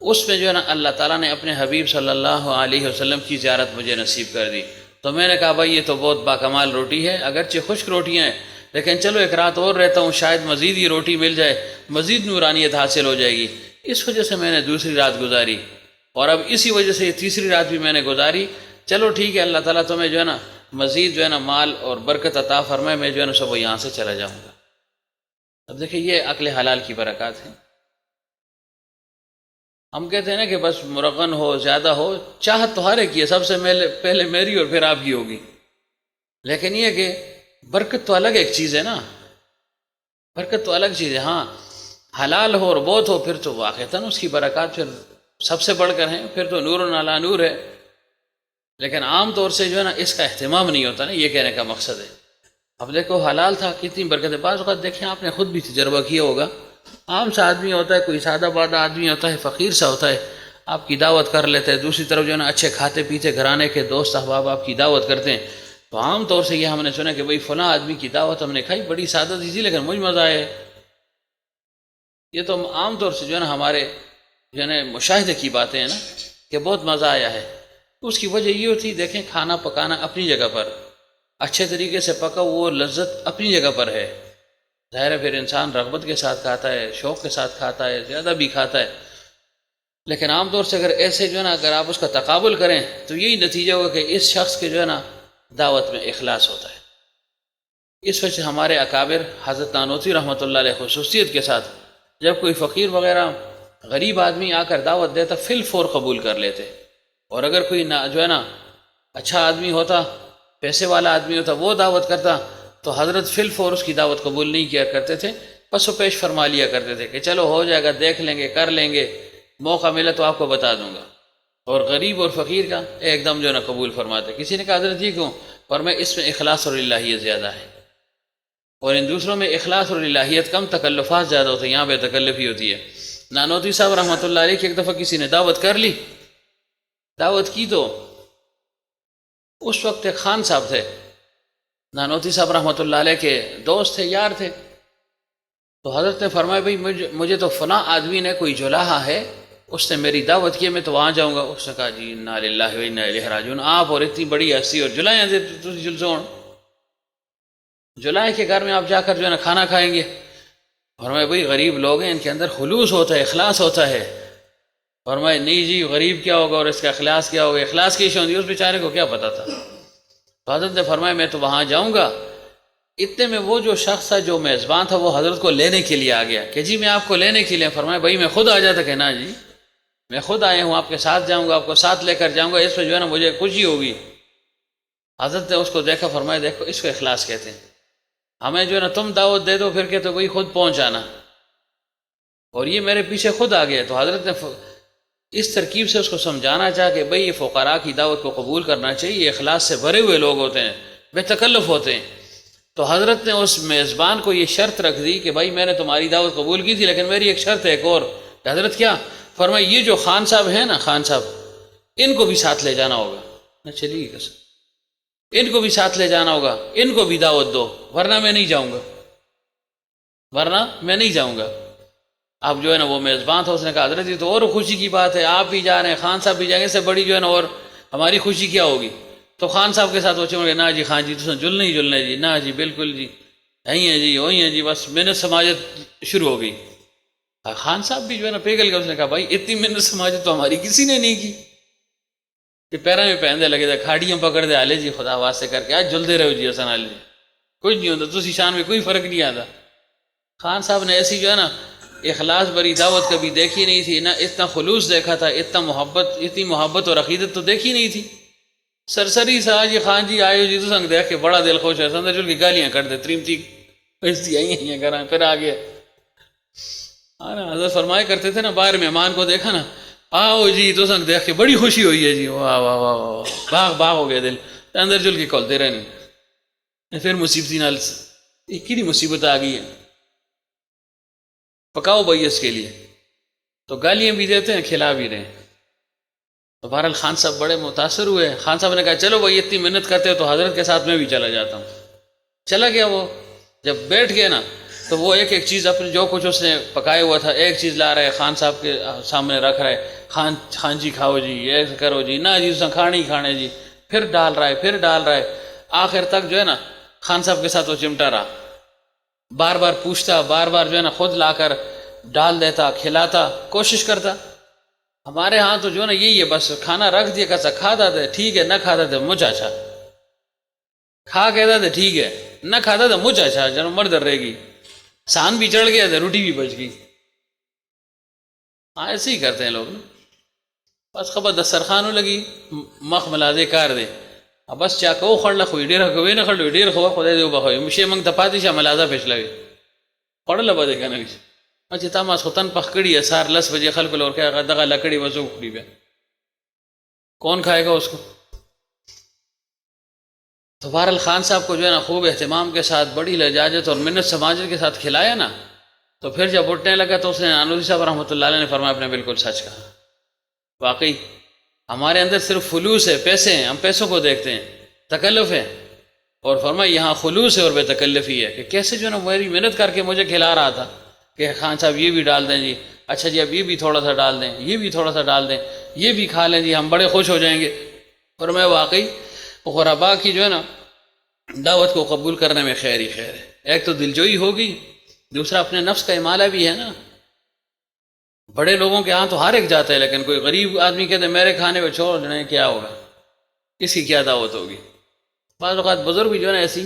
Speaker 1: اس میں جو ہے نا اللہ تعالیٰ نے اپنے حبیب صلی اللہ علیہ وسلم کی زیارت مجھے نصیب کر دی۔ تو میں نے کہا بھائی یہ تو بہت باکمال روٹی ہے، اگرچہ خشک روٹیاں ہیں لیکن چلو 1 رات اور رہتا ہوں، شاید مزید یہ روٹی مل جائے، مزید نورانیت حاصل ہو جائے گی، اس وجہ سے میں نے دوسری رات گزاری، اور اب اسی وجہ سے یہ تیسری رات بھی میں نے گزاری۔ چلو ٹھیک ہے، اللہ تعالیٰ تمہیں جو ہے نا مزید جو ہے نا مال اور برکت عطا فرمائے، میں جو ہے نا صبح یہاں سے چلا جاؤں گا۔ اب دیکھیں یہ عقل حلال کی برکات ہیں۔ ہم کہتے ہیں نا کہ بس مرغن ہو، زیادہ ہو، چاہت تو ہر ایک کی ہے، سب سے پہلے میری اور پھر آپ کی ہوگی، لیکن یہ کہ برکت تو الگ ایک چیز ہے نا، برکت تو الگ چیز ہے۔ ہاں حلال ہو اور بہت ہو پھر تو واقعتاً اس کی برکات پھر سب سے بڑھ کر ہیں، پھر تو نور علی نور ہے، لیکن عام طور سے جو ہے نا اس کا اہتمام نہیں ہوتا نا، یہ کہنے کا مقصد ہے۔ اب دیکھو حلال تھا، کتنی برکت ہے، بعض اوقات دیکھیں آپ نے خود بھی تجربہ کیا ہوگا عام سا آدمی ہوتا ہے، کوئی سادہ بادہ آدمی ہوتا ہے، فقیر سا ہوتا ہے، آپ کی دعوت کر لیتے ہیں. دوسری طرف جو ہے نا اچھے کھاتے پیتے گھرانے کے دوست احباب آپ کی دعوت کرتے ہیں. تو عام طور سے یہ ہم نے سنا کہ بھئی فلاں آدمی کی دعوت ہم نے کھائی، بڑی سادہ سی تھی لیکن مجھ مزہ آئے. یہ تو عام طور سے جو ہے نا ہمارے جو ہے نا مشاہدے کی باتیں ہیں نا کہ بہت مزہ آیا ہے. اس کی وجہ یہ ہوتی، دیکھیں کھانا پکانا اپنی جگہ پر اچھے طریقے سے پکا، وہ لذت اپنی جگہ پر ہے. ظاہر ہے پھر انسان رغبت کے ساتھ کھاتا ہے، شوق کے ساتھ کھاتا ہے، زیادہ بھی کھاتا ہے. لیکن عام طور سے اگر ایسے جو ہے نا اگر آپ اس کا تقابل کریں تو یہی نتیجہ ہوگا کہ اس شخص کے جو ہے نا دعوت میں اخلاص ہوتا ہے. اس وجہ سے ہمارے اکابر حضرت نانوتوی رحمۃ اللہ علیہ خصوصیت کے ساتھ جب کوئی فقیر وغیرہ غریب آدمی آ کر دعوت دیتا فی الفور قبول کر لیتے. اور اگر کوئی جو ہے نا اچھا آدمی ہوتا، پیسے والا آدمی ہوتا، وہ دعوت کرتا تو حضرت فی الفور اس کی دعوت قبول نہیں کیا کرتے تھے، پس و پیش فرما لیا کرتے تھے کہ چلو ہو جائے گا، دیکھ لیں گے، کر لیں گے، موقع ملا تو آپ کو بتا دوں گا. اور غریب اور فقیر کا ایک دم جو ہے نا قبول فرماتے. کسی نے کہا حضرت جی کیوں؟ اور میں اس میں اخلاص اور الہیت زیادہ ہے، اور ان دوسروں میں اخلاص اور الہیت کم، تکلفات زیادہ ہوتے ہیں، یہاں بے تکلفی ہوتی ہے. نانوتوی صاحب رحمۃ اللہ علیہ کی ایک دفعہ کسی نے دعوت کر لی، دعوت کی تو اس وقت ایک خان صاحب تھے، نانوتوی صاحب رحمۃ اللہ علیہ کے دوست تھے، یار تھے. تو حضرت نے فرمایا بھئی مجھے تو فلاں آدمی نے کوئی جلاحا ہے، اس نے میری دعوت کی، میں تو وہاں جاؤں گا. اس نے کہا جی انا للہ و انا الیہ راجعون، آپ اور اتنی بڑی ہستی اور جلائیں دے تسی جلسون، جلائے کے گھر میں آپ جا کر جو ہے نا کھانا کھائیں گے. فرمایا بھئی غریب لوگ ہیں، ان کے اندر خلوص ہوتا ہے، اخلاص ہوتا ہے. فرمایا نہیں جی غریب کیا ہوگا اور اس کا اخلاص کیا ہوگا، اخلاص کی ایشی ہوتی ہے، اس بیچارے کو کیا پتا تھا. تو حضرت نے فرمایا میں تو وہاں جاؤں گا. اتنے میں وہ جو شخص تھا جو میزبان تھا وہ حضرت کو لینے کے لیے آ گیا کہ جی میں آپ کو لینے کے لیے. فرمایا بھائی میں خود آ جاتا کہ نا جی میں خود آیا ہوں، آپ کے ساتھ جاؤں گا، آپ کو ساتھ لے کر جاؤں گا، اس میں جو ہے نا مجھے خوشی ہوگی. حضرت نے اس کو دیکھا، فرمایا دیکھو اس کو اخلاص کہتے ہیں. ہمیں جو ہے نا تم دعوت دے دو پھر کہ تو کوئی خود پہنچ آنا، اور یہ میرے پیچھے خود آ گیا. تو حضرت نے اس ترکیب سے اس کو سمجھانا چاہا کہ بھئی یہ فقراء کی دعوت کو قبول کرنا چاہیے، یہ اخلاص سے بھرے ہوئے لوگ ہوتے ہیں، بے تکلف ہوتے ہیں. تو حضرت نے اس میزبان کو یہ شرط رکھ دی کہ بھائی میں نے تمہاری دعوت قبول کی تھی لیکن میری ایک شرط ہے ایک اور. کہ حضرت کیا؟ فرمایا یہ جو خان صاحب ہیں نا، خان صاحب، ان کو بھی ساتھ لے جانا ہوگا. نہ چلیے گا سر، ان کو بھی ساتھ لے جانا ہوگا، ان کو بھی دعوت دو، ورنہ میں نہیں جاؤں گا، ورنہ میں نہیں جاؤں گا. اب جو ہے نا وہ میزبان تھا، اس نے کہا حضرت یہ تو اور خوشی کی بات ہے، آپ بھی جا رہے ہیں، خان صاحب بھی جائیں گے، اس سے بڑی جو ہے نا اور ہماری خوشی کیا ہوگی. تو خان صاحب کے ساتھ وہ چمڑ گئے، نہ جی خان جی تو جلنا ہی جلنا ہے جی، نہ جی بالکل جی یہی ہیں جی وہی ہیں جی، بس محنت سماجت شروع ہو گئی. خان صاحب بھی جو ہے نا پیگل گئے، اس نے کہا بھائی اتنی محنت سماجت تو ہماری کسی نے نہیں کی. کہ پیروں میں پہننے لگے تھے، کھاڑیاں پکڑ دے آلے جی خدا واسطے کر کے آج جلدے رہو جی حسن علی جی، کچھ نہیں ہوتا، تسی شان میں کوئی فرق نہیں آتا. خان صاحب نے ایسی جو ہے نا اخلاص بری دعوت کبھی دیکھی نہیں تھی، نہ اتنا خلوص دیکھا تھا، اتنا محبت، اتنی محبت اور عقیدت تو دیکھی نہیں تھی. سرسری سا جی خان جی آئے جی تو سنگ دیکھ کے بڑا دل خوش ہے، سندر چل کی گالیاں کر دے تریم تھی ایسی آئی ہیں پھر آ گیا. حضرت فرمائے کرتے تھے نا باہر مہمان کو دیکھا نا، آؤ جی تو سنگ دیکھ کے بڑی خوشی ہوئی ہے جی، واہ واہ واہ واہ، باغ باغ ہو گیا دل، اندر چل کے کھولتے رہنے. پھر مصیبتی نال ایک مصیبت آ گئی ہے، پکاؤ بھائی اس کے لیے، تو گالیاں بھی دیتے ہیں کھلا بھی رہے ہیں. تو بہرحال خان صاحب بڑے متاثر ہوئے. خان صاحب نے کہا چلو بھائی اتنی محنت کرتے ہو تو حضرت کے ساتھ میں بھی چلا جاتا ہوں. چلا گیا. وہ جب بیٹھ گئے نا تو وہ ایک ایک چیز اپنے جو کچھ اس نے پکایا ہوا تھا ایک چیز لا رہا ہے، خان صاحب کے سامنے رکھ رہا ہے، خان جی کھاؤ جی، ایسے کرو جی، نہ جی اسے کھانے ہی کھانے جی، پھر ڈال رہا ہے، پھر ڈال رہا ہے. آخر تک جو ہے نا خان صاحب کے ساتھ وہ چمٹا رہا، بار بار پوچھتا، بار بار جو ہے نا خود لا کر ڈال دیتا، کھلاتا، کوشش کرتا. ہمارے ہاں تو جو ہے نا یہی ہے، بس کھانا رکھ دیا کیسا کھاتا تھا ٹھیک ہے، نہ کھاتا تھا مجھ اچھا، کھا کہتا تھا ٹھیک ہے، نہ کھاتا تھا مجھ اچھا، جنم مردر رہے گی، سان بھی چڑھ گیا تھا، روٹی بھی بچ گئی. ہاں ایسے ہی کرتے ہیں لوگ نا. بس خبر دسترخوانوں لگی مخ ملازے کار دے، بس چا کو خړله خو ډیر کوي نه خړل ډیر خو خدای دې وبخوي مشه موږ ته پاتې شه ملازه پېښ لګي خړله بده کنه چې تا ما سوتن پخ کړی سار 10 بجے خلق لور کې دغه لکړی وځو کړی بیا کون کھائے گا اس کو. تو بہرحال خان صاحب کو جو ہے نا خوب اہتمام کے ساتھ بڑی لجاجت اور منت سماجت کے ساتھ کھلایا نا. تو پھر جب اٹھنے لگا تو اس نے انوری صاحب رحمۃ اللہ علیہ نے فرمایا آپ نے بالکل سچ کہا، واقعی ہمارے اندر صرف خلوص ہے، پیسے ہیں، ہم پیسوں کو دیکھتے ہیں، تکلف ہے، اور فرمایا یہاں خلوص ہے اور بے تکلفی ہے، کہ کیسے جو نا میری محنت کر کے مجھے کھلا رہا تھا کہ خان صاحب یہ بھی ڈال دیں جی، اچھا جی اب یہ بھی تھوڑا سا ڈال دیں، یہ بھی تھوڑا سا ڈال دیں، یہ بھی کھا لیں جی ہم بڑے خوش ہو جائیں گے۔ اور میں واقعی غربا کی جو ہے نا دعوت کو قبول کرنے میں خیر ہی خیر ہے، ایک تو دلجوئی ہوگی، دوسرا اپنے نفس کا امالہ بھی ہے نا۔ بڑے لوگوں کے ہاں تو ہر ایک جاتا ہے، لیکن کوئی غریب آدمی کہتے میرے کھانے پہ چھوڑ دیں کیا ہوگا، اس کی کیا دعوت ہوگی۔ بعض اوقات بزرگ بھی جو ہے نا ایسی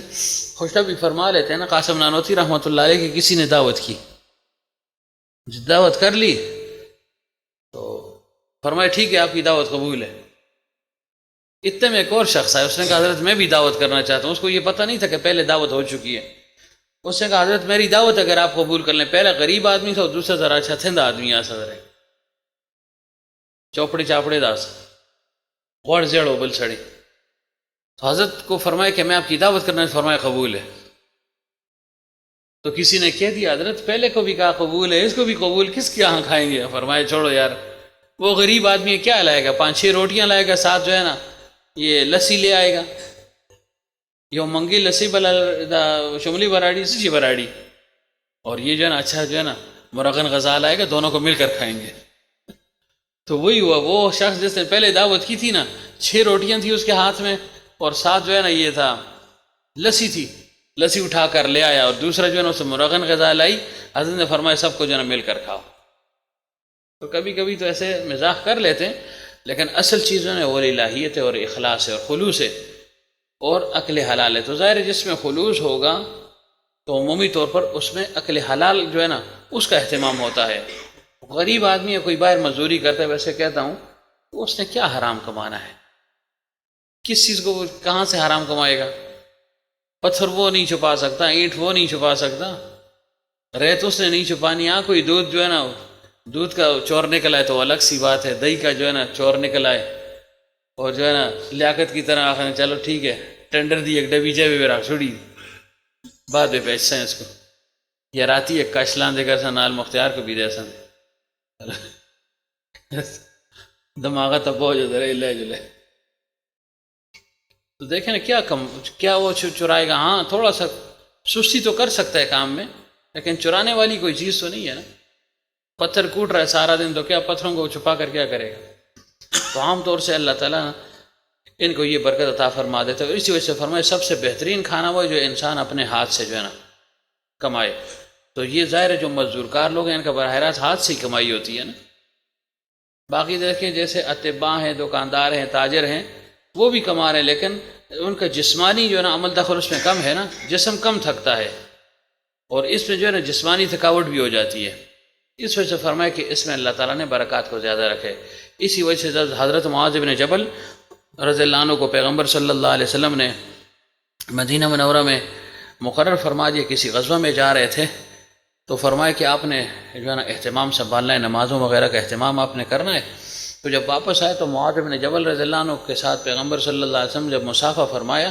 Speaker 1: خوشخبری فرما لیتے ہیں نا۔ قاسم نانوتوی رحمۃ اللہ علیہ کی کسی نے دعوت کی، دعوت کر لی تو فرمایا ٹھیک ہے آپ کی دعوت قبول ہے۔ اتنے میں ایک اور شخص آیا، اس نے کہا حضرت میں بھی دعوت کرنا چاہتا ہوں۔ اس کو یہ پتہ نہیں تھا کہ پہلے دعوت ہو چکی ہے۔ اس نے کہا حضرت میری دعوت اگر آپ قبول کر لیں، پہلا غریب آدمی تھا اور دوسرا ذرا اچھا تھندا آدمی آ سدرے چوپڑے چاپڑے داس غور زیڑو بل سڑی، تو حضرت کو فرمایا کہ میں آپ کی دعوت کرنا، فرمایا قبول ہے۔ تو کسی نے کہہ دیا حضرت پہلے کو بھی کہا قبول ہے، اس کو بھی قبول، کس کے یہاں کھائیں گے؟ فرمایا چھوڑو یار، وہ غریب آدمی کیا لائے گا، 5-6 روٹیاں لائے گا، ساتھ جو ہے نا یہ لسی لے آئے گا، یہ منگی لسی بلا شملی براڑی سچی براڑی، اور یہ جو ہے نا اچھا جو ہے نا مرغن غذا لائے گا، دونوں کو مل کر کھائیں گے۔ تو وہی ہوا، وہ شخص جس نے پہلے دعوت کی تھی نا 6 روٹیاں تھی اس کے ہاتھ میں، اور ساتھ جو ہے نا یہ تھا لسی تھی، لسی اٹھا کر لے آیا، اور دوسرا جو ہے نا اسے مرغن غذا لائی۔ حضرت نے فرمایا سب کو جو ہے نا مل کر کھاؤ۔ تو کبھی کبھی تو ایسے مزاح کر لیتے ہیں، لیکن اصل چیز جو ہے وہ الہیت ہے اور اخلاص ہے اور خلوص ہے اور عقل حلال ہے۔ تو ظاہر ہے جس میں خلوص ہوگا تو عمومی طور پر اس میں عقل حلال جو ہے نا اس کا اہتمام ہوتا ہے۔ غریب آدمی ہے، کوئی باہر مزدوری کرتا ہے، ویسے کہتا ہوں اس نے کیا حرام کمانا ہے، کس چیز کو کہاں سے حرام کمائے گا؟ پتھر وہ نہیں چھپا سکتا، اینٹ وہ نہیں چھپا سکتا، ریت اس نے نہیں چھپانی۔ ہاں کوئی دودھ جو ہے نا دودھ کا چور نکل آئے تو الگ سی بات ہے، دہی کا جو ہے نا چور نکل آئے اور جو ہے نا لیاقت کی طرح آخر چلو ٹھیک ہے ٹینڈر دی ایک ڈبی جائے میرا چھوڑی بعد میں بیچتے ہیں اس کو، یا راتی ایک کاشلان دے کر سا نال مختار کو بھی دے سن دماغہ تب ہو جائے لے جلے۔ تو دیکھیں نا کیا وہ چرائے گا؟ ہاں تھوڑا سا سستی تو کر سکتا ہے کام میں، لیکن چرانے والی کوئی چیز تو نہیں ہے نا۔ پتھر کوٹ رہا ہے سارا دن تو کیا پتھروں کو چھپا کر کیا کرے گا؟ تو عام طور سے اللہ تعالیٰ ان کو یہ برکت عطا فرما دیتا ہے، اور اسی وجہ سے فرمائے سب سے بہترین کھانا وہ جو انسان اپنے ہاتھ سے جو ہے نا کمائے۔ تو یہ ظاہر ہے جو مزدور کار لوگ ہیں ان کا براہ راست ہاتھ سے ہی کمائی ہوتی ہے نا۔ باقی دیکھیں جیسے اطباء ہیں، دکاندار ہیں، تاجر ہیں، وہ بھی کما رہے ہیں، لیکن ان کا جسمانی جو ہے نا عمل دخل اس میں کم ہے نا، جسم کم تھکتا ہے، اور اس میں جو ہے نا جسمانی تھکاوٹ بھی ہو جاتی ہے۔ اس وجہ سے فرمایا کہ اس میں اللہ تعالیٰ نے برکات کو زیادہ رکھے۔ اسی وجہ سے حضرت معاذ بن جبل رضی اللہ عنہ کو پیغمبر صلی اللہ علیہ وسلم نے مدینہ منورہ میں مقرر فرما دیا، کسی غزوہ میں جا رہے تھے تو فرمایا کہ آپ نے جو ہے نا اہتمام سنبھالنا ہے، نمازوں وغیرہ کا اہتمام آپ نے کرنا ہے۔ تو جب واپس آئے تو معاذ بن جبل رضی اللہ عنہ کے ساتھ پیغمبر صلی اللہ علیہ وسلم جب مصافحہ فرمایا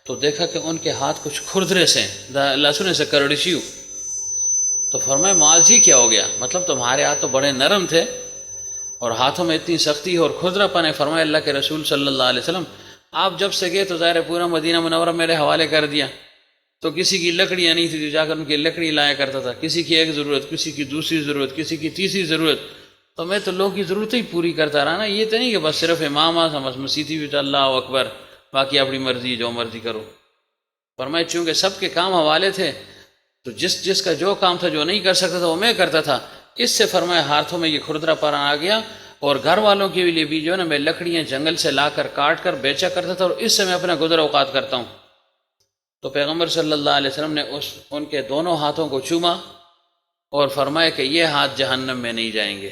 Speaker 1: تو دیکھا کہ ان کے ہاتھ کچھ کھردرے سے لہسن سے کرڑشیو۔ تو فرمایا معاذ یہ کیا ہو گیا؟ مطلب تمہارے ہاتھ تو بڑے نرم تھے اور ہاتھوں میں اتنی سختی اور کھردرا پن ہے۔ فرمایا اللہ کے رسول صلی اللہ علیہ وسلم آپ جب سے گئے تو ظاہر پورا مدینہ منورہ میرے حوالے کر دیا، تو کسی کی لکڑیاں نہیں تھی جو جا کر ان کی لکڑی لایا کرتا تھا، کسی کی ایک ضرورت، کسی کی دوسری ضرورت، کسی کی تیسری ضرورت، تو میں تو لوگوں کی ضرورتیں ہی پوری کرتا رہا نا۔ یہ تو نہیں کہ بس صرف امام بس مسیحی بھی تو اللہ اکبر باقی اپنی مرضی جو مرضی کرو۔ فرمایا چونکہ سب کے کام حوالے تھے تو جس کا جو کام تھا جو نہیں کر سکتا تھا وہ میں کرتا تھا، اس سے فرمایا ہاتھوں میں یہ کھردرا پن آ گیا، اور گھر والوں کے لیے بھی جو ہے نا میں لکڑیاں جنگل سے لا کر کاٹ کر بیچا کرتا تھا، اور اس سے میں اپنا گزر اوقات کرتا ہوں۔ تو پیغمبر صلی اللہ علیہ وسلم نے ان کے دونوں ہاتھوں کو چوما اور فرمایا کہ یہ ہاتھ جہنم میں نہیں جائیں گے،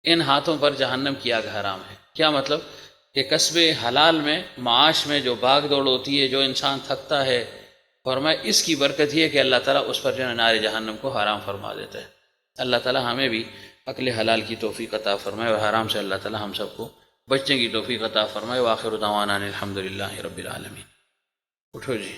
Speaker 1: ان ہاتھوں پر جہنم کی آگ حرام ہے۔ کیا مطلب؟ کہ کسب حلال میں معاش میں جو بھاگ دوڑ ہوتی ہے، جو انسان تھکتا ہے، فرمایا اس کی برکت یہ ہے کہ اللہ تعالیٰ اس پر جو ہے نار جہنم کو حرام فرما دیتا ہے۔ اللہ تعالیٰ ہمیں بھی عقل حلال کی توفیق عطا فرمائے اور حرام سے اللہ تعالیٰ ہم سب کو بچنے کی توفیق عطا فرمائے۔ وآخر دعوانا الحمد للہ رب العالمین۔ اٹھو جی۔